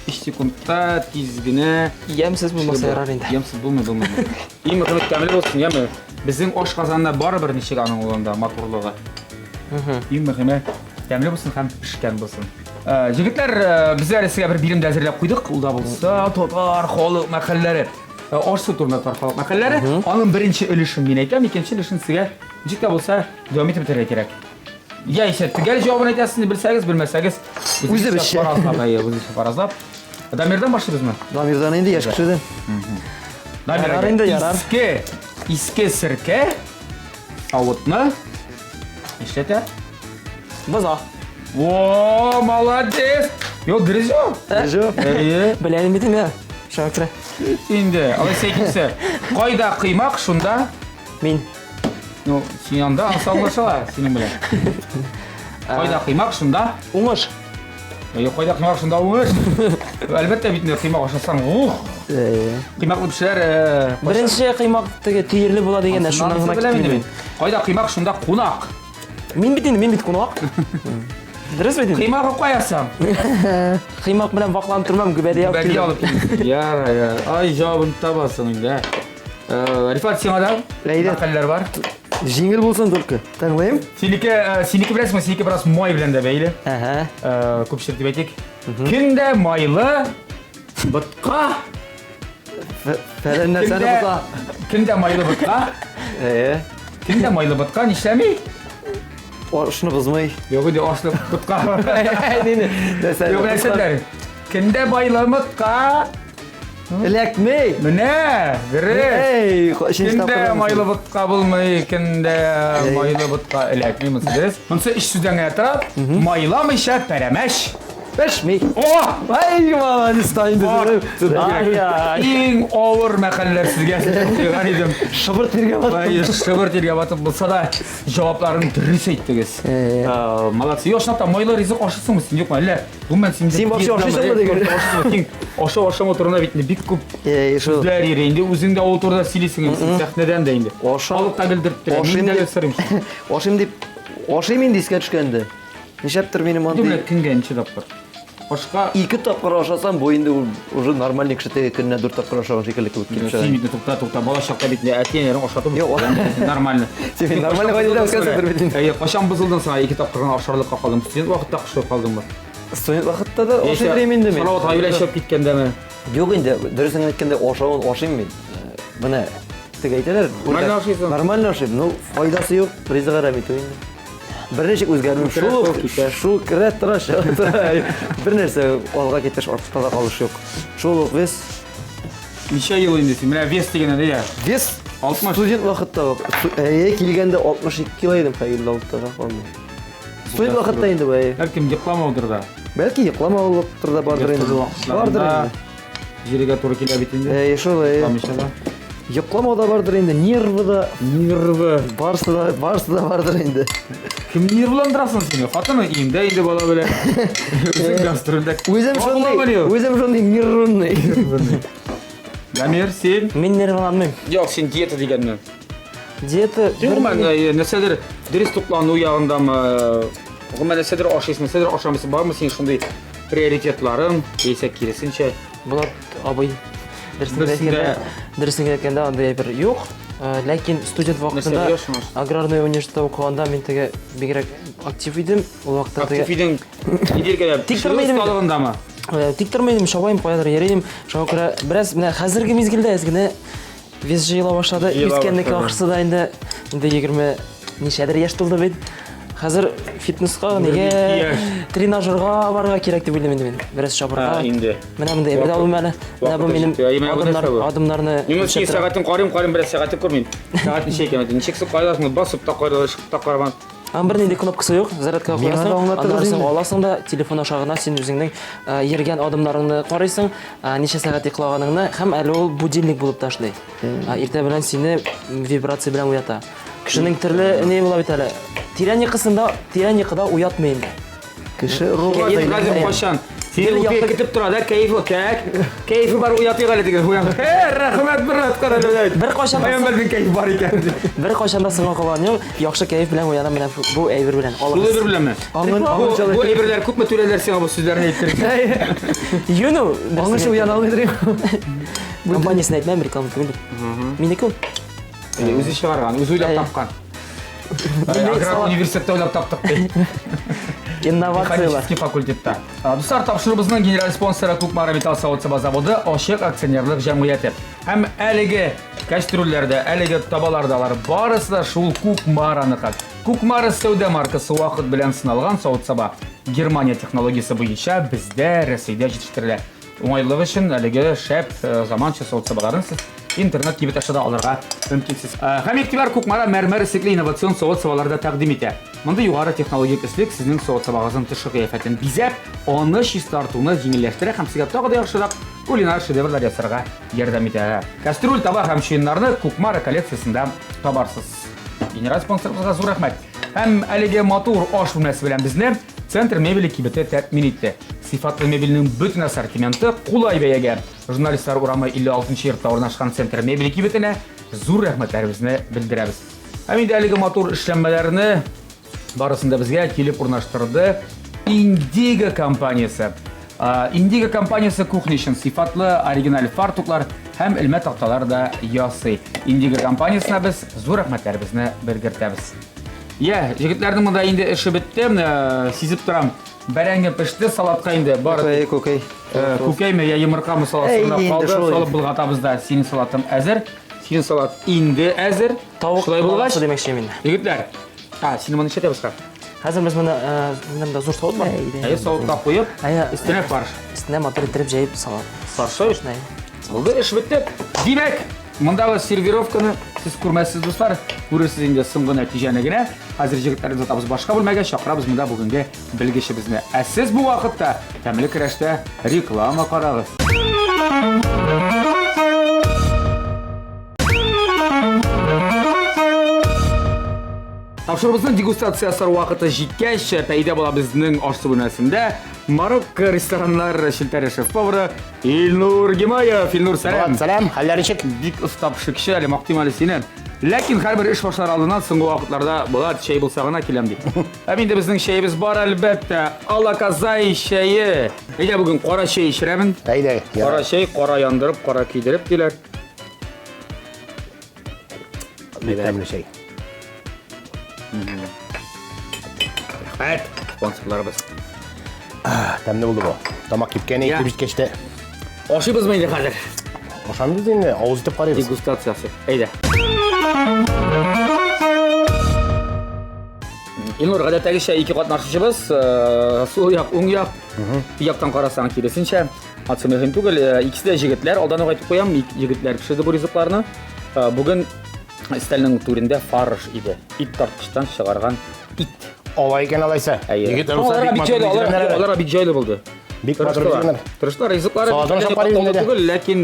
5 секундта тиз генә Ямсыз булмаса ярар инде. Ямсыз булмый. Иң мөһиме тәмле булсын, яме. Безнең ашказанында барыбер ничек аның улында матурлыгы. Иң мөһиме тәмле булсын һәм пешкән булсын. Җегетләр, без әле сезгә бер биремдә әзерләп куйдык. Ул да булса татар халык мәкальләре. Ашы турында татар халык мәкальләре. Аның беренче өлешен мин әйтәм, икенче өлешен сезгә ничек тә булса дәвам итеп бетерергә кирәк. Яисә төгәл җавабын әйтәсез, белсәгез, белмәсәгез, Үзебезчә. Үзебезчә фаразлап. Дамирдан башлыйбызмы? Дамирдан инде яшь кешедән. Ярар инде, ярар. Иске сирке савытны эшләтә. Боза. О, молодец! Yo, дөресме? Жо. Беләлем бит инде. Шуңа күрә. Инде, алайса икенче. Кайда кыймак, шунда. Мин. Ну, син янда ансаулашала, синең белән. Кайда кыймак, шунда. Уңыш. Yo, кайда кыймак, шунда уңыш. Әлбәттә бит кыймак ашасаң, кыймаклы пешәр. Беренче кыймак теге тиерле була дигәндә шуннан гына киттем. Кайда кыймак, шунда кунак. Мин бит кунак. Дөрес бит инде. Кыймакны куясың. Кыймак белән вакланып тормам, гүбәдә алып Бәди килдем. алып килдем. Яр. Ай, җавабын табасың инде. Рифат, сиңа да Әйдә. мәкальләр бар. Җиңел булсын только. Тыңлыйм? Синеке беләсеңме? Синеке бераз май белән дә бәйле. Күпчелек дип әйтик. Көндә майлы ботка. Фәлән нәрсәне була. Көндә майлы ботка. Көндә майлы ботка нишләми? Шуны бозмай. Юк иде, ашлык ботка. Нәрсә? Юк нәрсәләр. Көндә майлы ботка. Эләкмәй. Менә, гыры. Эй, Көндә майлы ботка булмый, көндә майлы ботка эләкми сез. Монсы иш сүздән генә торып, майламыйча пәрәмәч. Пешми. О! Ай, молодец, тайынды. Иң авыр мәкальләр сезгә сөйләгән идем. Шыбыр тиргә Ай, шыбыр тиргә батып булса да җавапларын дөрес әйттегез. Молодцы. Яшнап та майлы ризык ашысыңмы син, юкмы? Әллә гомумән син Син вообще ашыйсыңмы дигән? Аша турында бит бик күп Шул. сүзләр йөри. Инде үзең дә ул турыда сөйлисең, син сәхнәдән дә инде. Халык та белдереп тора. Ашыйм Мин дә дип- сорыйм. Ашыйм инде искә төшкәндә. Нишләптер минем Димле андый көнгә ничә тапкыр. Ашка 2 тапкыр ашасам, бу инде уже нормальный кеше көненә 4 тапкыр ашаган шикелле кебек килеп син чыга. бит туктата, бала чакта бит әтиәнәрен ашатып. Юк, Нормально. Син нормальный гаиләдә үскәнсеңдер бит инде. Качан бозылдың сиңа 2 тапкыр гына ашарлыкка калдың? Студент вакытта кышып калдыңмы? Студент вакытта да ашыйм инде мин. Салават гаилә чыгып киткәндәме? Юк инде, дөресен әйткәндә ашыйм мин. Менә теге әйтәләр. Нормально ашыйсың. Нормально ашыйм. Ну, файдасы юк, ризык арамый инде. Берничек үзгәрмим. Шул керә тора. Бер нәрсә алга китеш артта да калыш юк. Шул ук вес. Ничә ел инде син? Менә вес дигән дә. Вес 60. Студент вакытта. Килгәндә 62 кило идем, хәерләүтә калды. Студент вакытта инде бай. Бәлкем йокламаудыр да. Бәлки йокламаулыктыр да бардыр инде. Бардыр инде. Җиргә туры килә бит инде. Шулай. Тамыша да. Йокламау да бардыр инде, нервы да, Нервы. барысы да бардыр инде. Кем нервландырасың сине? Хатыны инде бала белән. Үзең гастрольдә. Үзем шундый нервный. Дамир, син? Мин нервланмыйм. Юк, син диета дигәнне. Диета Гомумән нәрсәдер дөрес туклану ягындамы? Гомумән нәрсәдер ашыйсың, нәрсәдер ашамыйсың, бармы син шундый приоритетларың, яисә киресенчә? Булат абый. Дөресен әйткәндә андай бер юк. Ләкин студент вакытында аграрный университетта укыганда мин теге бигрәк актив идем. Ул вакытта теге Актив идең. Идергә Тик тормыйдым. Талыгындамы? Тик тормыйдым, шабайым каядыр йөридем. Шуңа күрә бераз менә хәзерге мизгелдә генә вес җыела башлады. Искәннеке ахырсыда инде 20 ничәдер яшь тулды бит. Хәзер фитнеска, нигә тренажерга барырга кирәк дип уйлыйм инде мин. Бераз шабырга. Инде. Менә монда әйбер алып әле. Менә бу минем адымнарны. Мин син сәгатен карыйм, бераз сәгатен күрмим. Сәгать ничә икән? Ничек кайдасың? Басып та кайда, чыгып та караган. Бер нинди кнопкасы юк. Зарядка куясың, аннан аласың да телефон аша гына син үзеңнең йөргән адымнарыңны карыйсың, ничә сәгать йоклаганыңны һәм әле ул будильник булып ташлый. Иртә белән сине вибрация белән уята. Кешенең төрле не була бит әле. Тирәникыда уятмый инде. Кеше руга Газим кашан. Син ул китеп тора да, кайфы бар уятыйга әле диген. Рәхмәт бер рат кара дәүләт. Бер кашан Аян белгән кайф бар икән. Бер кашан да сыңа калган юк. Яхшы кайф белән уяна менә бу әйбер белән. Бу әйбер беләнме? Бу әйберләр күпме түрәләр сиңа бу сүзләрне әйттерик. Юну, Аңышы уяна алмыйдыр. компаниясын әйтмәм, реклама түгел. Минеке ул. Үзе чыгарган, үзе уйлап тапкан. Аграр университетта уйлап таптык ди. Инновациялар. Механический факультетта. Дуслар, тапшырыбызның генераль спонсоры Кукмара металл заводы Ашык акционерлык җәмгыяте. Һәм әлеге кәстрүлләрдә, әлеге табалардалар барысы да шул Кукмараныкы. Кукмара сәүдә маркасы вакыт белән сыналган савыт-саба Германия технологиясе буенча бездә Россиядә җитештерелә. Уңайлыгы өчен әлеге шәп заманча савыт-сабаларын сез интернет кибет ашада алырга мөмкинсез. Һәм игътибар Кукмара мәрмәр исекле инновацион савыт-сабаларда тәкъдим итә. Монда югары технологик өслек сезнең савыт-сабагызның тышы кыяфәтен бизәп, аны чистартуны җиңелләштерә һәм сезгә тагы да яхшырак кулинар шедеврлар ясарга ярдәм итә. Кастрюль, таба һәм чуеннарны Кукмара коллекциясендә табарсыз. Генераль спонсорыбызга зур рәхмәт. Һәм әлеге матур аш бүлмәсе белән безне Центр мебели кибете тәэмин итте. Сыйфатлы мебельнең бөтен ассортименты кулай бәягә. Журналистлар урамы 56-нчы йортта урнашкан Центр мебели кибетенә зур рәхмәтләребезне белдерәбез. Һәм инде әлеге матур эшләнмәләрне барысында безгә килеп урнаштырды Indigo компаниясе. Indigo компаниясе кухня өчен сыйфатлы оригиналь фартуклар һәм элмә такталар да ясый. Indigo компаниясына без зур рәхмәтләребезне белгертәбез. Я, җегетләрнең монда инде эше бетте, сизеп торам. Бәрәңге пеште, салатка инде бар. Күкәй. Күкәйме я йомыркамы саласында калды, салып булгатабыз да. Синең салатың әзер. Синең салат инде әзер. Шулай булгач, демәкче мин. җегетләр. Син моны ничә башка? Хәзер без монда зур савыт бар. Савытка куеп, өстенә фарш. Өстенә матур иттереп җәеп салат. Фаршы. Булды, эш бетте. Димәк, мондагы сервировканы сез күрмәссез дуслар, күрерсез инде соңгы нәтиҗәне генә. Хәзер җегетләрне затабыз башка бүлмәгә чакырабыз монда бүгенге белгечебезне. Ә сез бу вакытта тәмле көрәштә реклама карагыз. Тапшырыбызның дегустациясы вакыты җиткәч, пәйда була безнең аш бүлмәсендә Марокко рестораннар шелтәре шеф-повары Илнур Гимаев. Илнур, сәлам. Сәлам, хәлләр ничек? Бик оста пешекче, әле мактимали сине. Ләкин һәрбер эш башлар алдыннан соңгы вакытларда була чәй булса гына киләм ди. Һәм инде безнең чәебез бар әлбәттә. Алаказай чәе. Әйдә бүген кара чәй ичерәмен. Әйдә. Кара чәй, кара яндырып, кара кидереп диләр. Тәмле чәй. Рәхмәт, спонсорларыбыз. Тәмле булды бу. Тамак кипкән Я. итеп җиткәчтә. Ашыйбызмы инде хәзер? Ашамыз инде, авыз итеп карыйбыз. Дегустациясы. Әйдә. Илнур, гадәттәгечә ике катнашучыбыз, сул як, уң як. Яктан карасаң киресенчә, атсы мөһим түгел. Икесе дә җегетләр, алдан ук әйтеп куям, җегетләр пешерде бу ризыкларны. Бүген стәлнең түрендә фарш иде. Ит тарткычтан чыгарган ит. Алай икән алайса. Егетләр булса бик матур дизеләр. Алар бик җайлы булды. Бик матур дизеләр. Тырышлар, ризыклары Салатын ашап карыйбыз инде. түгел, ләкин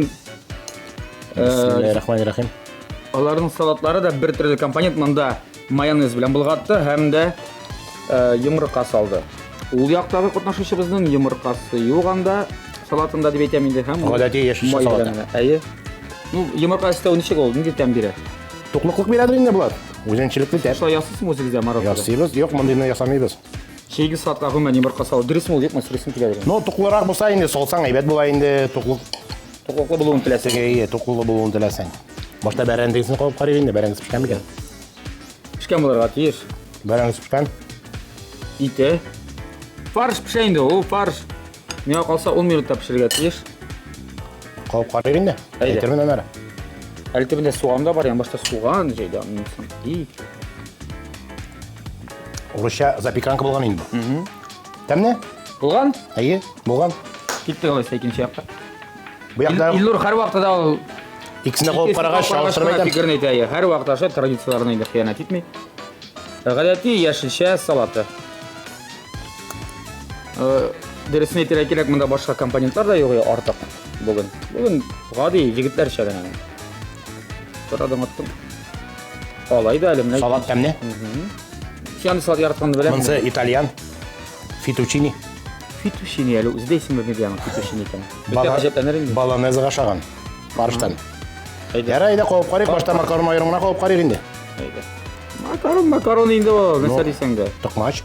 Бисмиллаһир-рахманир-рахим. аларның салатлары да бер төрле компонент монда майонез белән булгатты һәм дә йомырка салды. Ул яктагы катнашучыбызның йомыркасы юк анда салатында дип әйтәм инде һәм Гадәти яшелчә май салаты. белән. Әйе. Ну, йомырка өстәү ничек ул? Нинди тәм бирә? Туклыклык бирәдер инде булар. Үзенчелекле тәм. Шулай ясыйсызмы үзегездә Мароккода? Ясыйбыз, юк, мондыйны ясамыйбыз. Чәйге салатка гомумән йомырка салу дөресме ул, юкмы? Сөресем киләдер. Ну, туклырак булса инде, салсаң әйбәт була инде, туклык To'qoqli bo'luvini tilasan. Sizga to'qli bo'lishini tilasan. Boshda barangizni qo'yib qaraylik, barangiz pishganmi ekan? Pishgan bo'larga tiyish. Barangiz pishgan. Ite. Farsh pishaydi, u farsh. Nima qolsa 10 minutda pishirga tiyish. Qo'yib qaraylik-da. Ayda. Aytırmın onlara. Altibinde soğan da var yani başta soğan şeyde insan. İyi. Rusya запеканка bo'lgan endi. Tamne? Bulgan? Ayı, bo'lgan. Gitti o sekin şey yaptı. Bu yoqda İllur her vaqtda o ikisini qo'yib qaragach, solishtirmaydi. Fikrini aytay. Her vaqt aşağı tradisiyalarına indi xiyanat etmey. Гадати яшilcha salati. Derisini aytira kerak, bunda boshqa komponentlar da yo'q ortiq bugun. Bugun g'odiy yigitlar ishlagan. So'radim otdim. Olaydi elimdan. Salat tamne? Şuan salat yaratganını bilen. Bunisi italyan. Fettuccine. Fettuccine yani o'zida ismi bilmayman fettuccine ekan. Bala- Ajablanarım. Balonez qashagan. Farishdan. Yaraydi qo'yib qaraylik, boshda makaron ayrimini qo'yib qaraylik endi. Makaron endi o, nasıl desang da. To'qmash.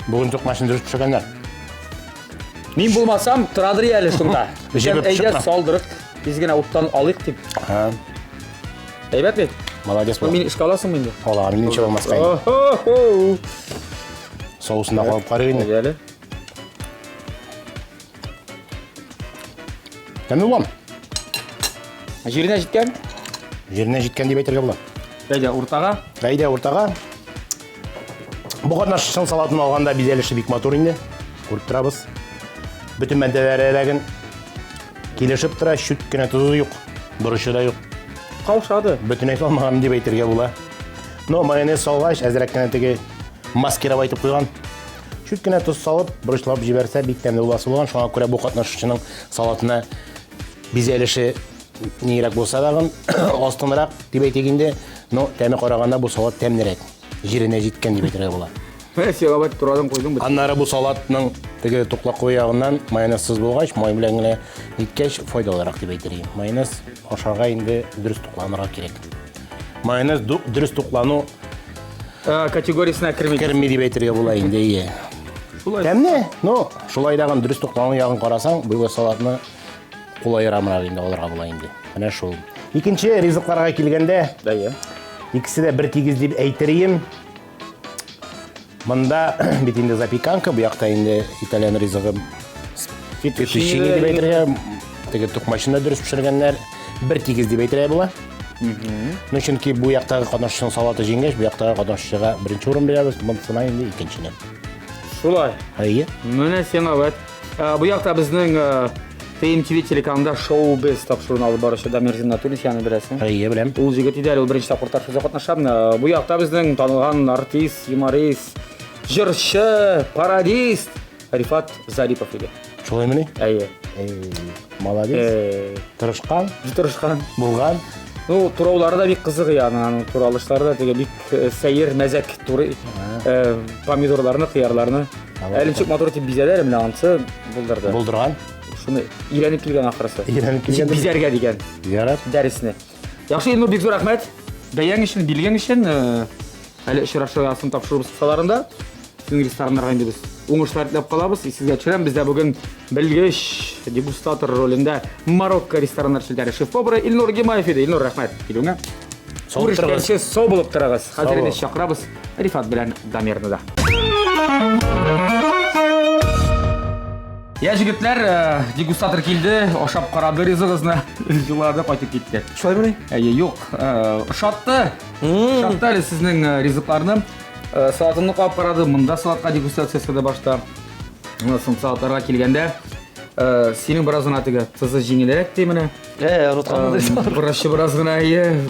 Bugun to'qmashni durust pishirganlar. Men bo'lmasam turadir ya shunda. Jebib Ayda chiqma. soldirib, bizgina o'tdan olaylik deb. Ha, Aybatmi? молодец bo'l. Meni ishga olasizmi endi? Olam, necha bo'lmas qayn. Sousini qo'yib qaraylik endi. Mayli. Tamam bo'lam. Jirina jetgan? Yerine жеткен deb aytırga bo'lam. Ayda o'rtaga. Ayda o'rtaga. Bu qatnashchining salatini olganda bizelishi bik motor endi. Ko'rib turamiz. Bütün maddelerden kelishib tura, şütkine tuzu yo'q, buruşu da yo'q. Qavshadi. Bütün aytolmagan deb aytırga bo'la. No, mayonez solgach, azrakkina tegi maskirab aytib qo'ygan. Şütkine tuz solib, buruşlab jibersa bik tamda bo'lasi bo'lgan. Shunga ko'ra bu qatnashchining salatına bizelishi niyrak bo'lsa dag'in, ostinroq deb aytganda, no, tami qaraganda bu salat tamniroq. Jirine jetken deb aytırga bo'la. Men sevabat turadim qo'ydim. Anları bu salatның теге тоқлақ қойағынан майонезсыз болғаш, май белән генә иткәч файдалырак дип әйтергә. Майонез ашарга инде дөрес тукланырга кирәк. Майонез дөрес туклану Категориясына кирмәйди. керми дип әйтергә була инде. Шулай. Тәмне? Ну, шулай даган дөрес туклану ягын карасаң, бу салатны кулайрамрак инде алырга була инде. Менә шул. Икенче ризыкларга килгәндә, Да я. икесе дә бер тигез дип әйтерим. Мында бит инде запеканка, бу якта инде итальян ризыгы фетtuccine дип әйтергә, теге тукмашында дөрес пешергәннәр, бер тигез дип әйтергә була. Ну, чөнки бу яктагы катнашчының салаты җиңгәч, бу яктагы катнашчыга беренче урын бирәбез, монысына инде икенчене. Шулай. Әйе. Менә сиңа вәт. Бу якта безнең TMTV телеканалында шоу-без тапшыруын алып барышы Дамир Зиннатуллин, яны беләсең. Әйе, беләм. Ул җигет иде, ул беренче тапкыр тапшыруда катнашам. Бу якта безнең танылган артист, юморист, җырчы, пародист Рифат Зарипов иде. Шулаймыни? Әйе. Молодец. Тырышкан, Тырышкан. булган. Ну, тураулары да бик кызык яны, аның туралышлары да теге бик сәер, мәзәк туры. Помидорларны, кыярларны. Әлинчек мотор итеп бизәләр менә анысы булдырды. Булдырган. Шуны өйрәнеп килгән ахырсы. Өйрәнеп килгән. Бизәргә дигән Ярат. дәресне. Яхшы, Илнур, бик зур рәхмәт. Бәяң өчен, билгән өчен, әле очрашугасын тапшыру кысаларында сезнең рестораннарга инде без уңышлар теләп калабыз. Сезгә төшерәм, бездә бүген белгеч дегустатор ролендә Марокко рестораннар шелтәре шеф-повары Илнур Гимаев иде. Илнур, рәхмәт. Килүңә. Сау торыгыз. Күрешкәнче сау булып торыгыз. Хәзер инде Сау. чакырабыз Рифат белән Дамирны да. Я җегетләр, дегустатор килде, ашап карады ризыгызны, җылады, кайтып китте. Шулаймыни? Әйе, юк. Шатты. Шатты әле сезнең ризыкларны. Салатымны калып карады. Монда салатка дегустациясы да башта. Соң салатларга килгәндә, синең бераз гына теге тызы җиңелрәк ди менә. Онытканмын. Бурышы бераз гына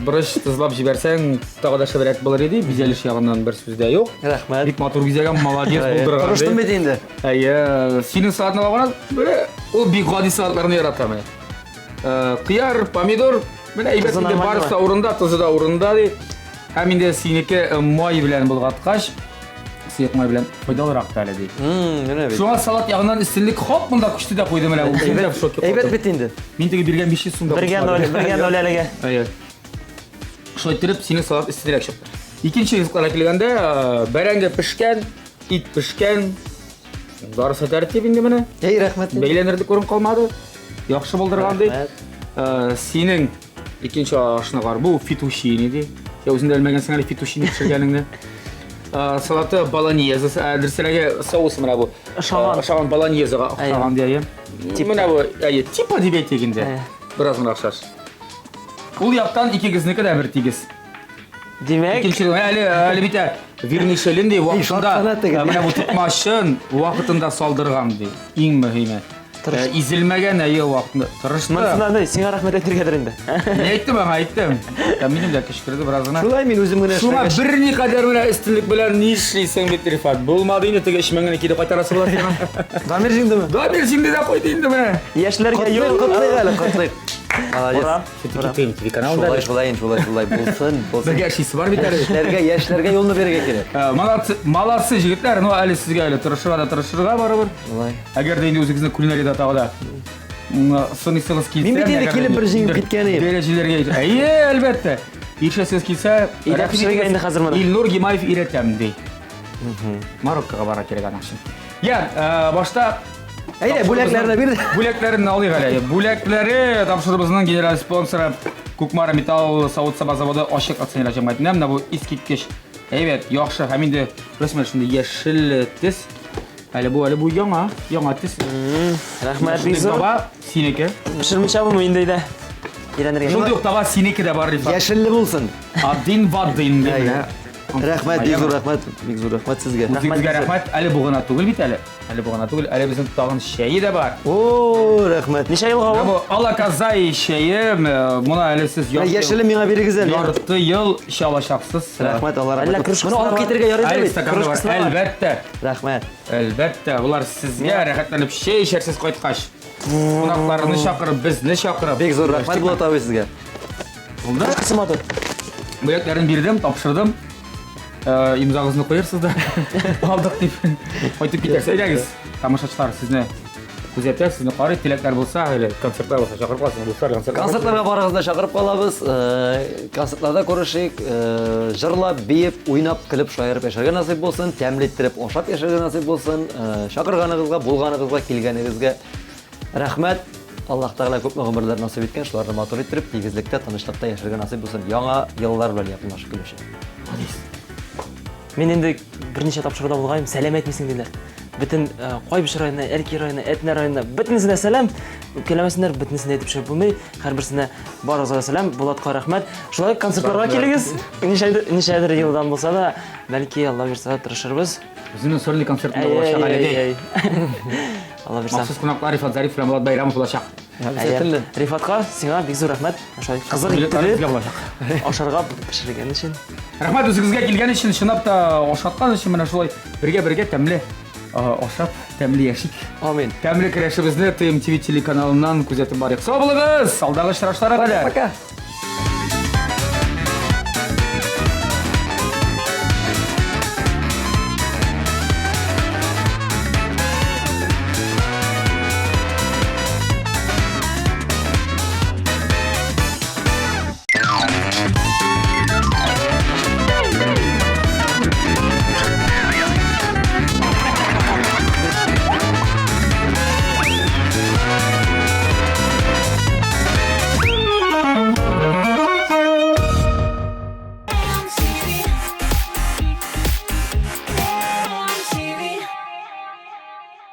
бурыш тызлап җибәрсәң, тагы да шәбрәк булыр иде. Бизәлеш ягыннан бер сүз дә юк. Рәхмәт. Бик матур бизәгән, молодец булдырган. Тырыштым бит инде. Әйе, синең салатны алган, ул бик гади салатларны ярата менә. Кыяр, помидор, менә әйбәт инде барысы да урында, тузы да урында ди. Һәм инде синеке май белән булгаткач, сыек май белән файдалырак та әле ди. Менә бит. Шуңа салат ягыннан истинлек хоп монда күчте дә куйды менә ул. Әйбәт бит инде. Мин теге биргән 500 сумда. Бергән әлегә. Әйе. Шулай итеп синең салат истинлек чыкты. Икенче ризыкларга килгәндә, бәрәңге пешкән, ит пешкән, Барысы тәртибінде менә. Ей, рәхмәт. Бәйләнерде күрен калмады. Яхшы булдырган ди. Рәхмәт. Синең икенче ашны бар. Бу фетучини ди. Я үзеңдә белмәгәнсең әле фетучини пешергәнеңне. Салаты болоньезе, дөресрәге соус менә бу. Шаган болоньезега охшаган ди. Менә бу типа дип әйтегендә. Бераз гына охшаш. Ул яктан икегезнеке дә бер тигез. Демәк, Икенче әле бит вермишелен ди вакытында менә бу тутмашын вакытында салдырган ди. Иң мөһиме. Изелмәгән әйе вакытында. Тырышты. монсынан сиңа рәхмәт әйтергәдер инде. Әйттем аңа әйттем. Минем дә кичкерде бераз гына. Шулай мин үзем генә Шуңа эшләгәч. берникадәр менә өстенлек белән ни эшлисең бит Рифат. Булмады инде теге 3 2 кайтарасы булар сиңа. Дамир җиңдеме? Да бер сиңдә дә куйды инде менә. Яшьләргә Котлык, юл. котлык әле, котлык. Ура. Молодец. Телеканалда Шулай булсын. бергә эшлисе бар бит әле. Яшьләргә юлны бирергә кирәк. Молодцы җегетләр, ну әле сезгә әле тырышырга барыбыр. Шулай. Әгәр дә инде үзегезне кулинариядә тагыда сынысыгыз килсә, Мин бит инде килеп бер җиңеп киткән идем. Дәрәҗәләргә. Әйе, әлбәттә. Иршәсез килсә, Пешерергә инде хәзер моны. Илнур Гимаев өйрәтәм ди. Мароккога бара кирәк аның өчен. Я, башта Әйдә, бүләкләрне бир. Бүләкләрен алыйк әле. Бүләкләре тапшырыбызның генераль спонсоры Кукмара металл савыт саба заводы ачык акционер җәмгыятенә менә бу искиткеч. Әйбәт, яхшы һәм инде рәсмән шундый яшел төс. Әле бу яңа төс. Рәхмәт бик зур. Таба синеке. Пешермичә булмый инде дә. Өйрәнергә. Шундый ук таба синеке дә бар Рифат. Яшелле булсын. Адин вадин дип. Рәхмәт, бик зур рәхмәт сезгә. Үзегезгә рәхмәт. Әле бу гына түгел бит әле. Әле бу гына түгел. Әле безнең тагын чәй дә бар. О, рәхмәт. Ничә елга Менә ул? бу Алаказай чәе. Моны әле сез Яшелле миңа бирегез әле. ярты ел эчә алачаксыз. Рәхмәт, Алла Әллә рәхмәт. кружкасы Моны алып бар? китергә ярый Әле бит. стаканы бар. Әлбәттә. Рәхмәт. Әлбәттә, булар сезгә рәхәтләнеп чәй эчәрсез кайткач. Кунакларны чакырып, безне чакырып. Бик зур рәхмәт Булат абый сезгә. Булды. Кысмады. Бүләкләрен бирдем, тапшырдым. Имзагызны куерсыз да. Алдык дип. Кайтып китәрсез. Әйдәгез. Тамашачылар сезне күзәтә, сезне карый, теләкләр булса, әле концертлар булса чакырып каласыз, дуслар, Концертларга барыгызны чакырып калабыз. Концертларда күрешик, җырлап, биеп, уйнап, көлеп, шаярып яшәргә насыйп булсын, тәмле иттереп ашап яшәргә насыйп булсын. Чакырганыгызга, булганыгызга, килгәнегезгә рәхмәт. Аллаһ Тәгалә күпме гомерләр насыйп иткән, шуларны матур иттереп, тигезлектә, тынычлыкта яшәргә насыйп булсын. Яңа еллар белән якынлашып килүче. Мен инде берничә тапшыруда булгайым, сәлам әйтмисең диләр. Бөтен Кайбыш районына, Әрки районына, Әтнә районына бөтенесенә сәлам. Кәләмәсеннәр бөтенесенә әйтеп шәп булмый. Һәрберсенә барыгызга сәлам, Булатка рәхмәт. Шулай концертларга килегез. Ничәдер елдан булса да, бәлки Алла бирсә тырышырбыз. Безнең сольный концертында булачак әле. Алла бирсә. Махсус кунаклар Рифат Зариф белән Булат Байрамов булачак. Рифатка сиңа бик зур рәхмәт. Шулай кызык Билетларыбызга итеп булачак. ашарга пешергән өчен. Рәхмәт үзегезгә килгән өчен, чынлап та ашаткан өчен менә шулай бергә тәмле ашап, тәмле яшик. Амин. Тәмле көрәшебезне ТМТV телеканалыннан күзәтеп барыйк. Сау булыгыз! Алдагы очрашларга кадәр. Пока.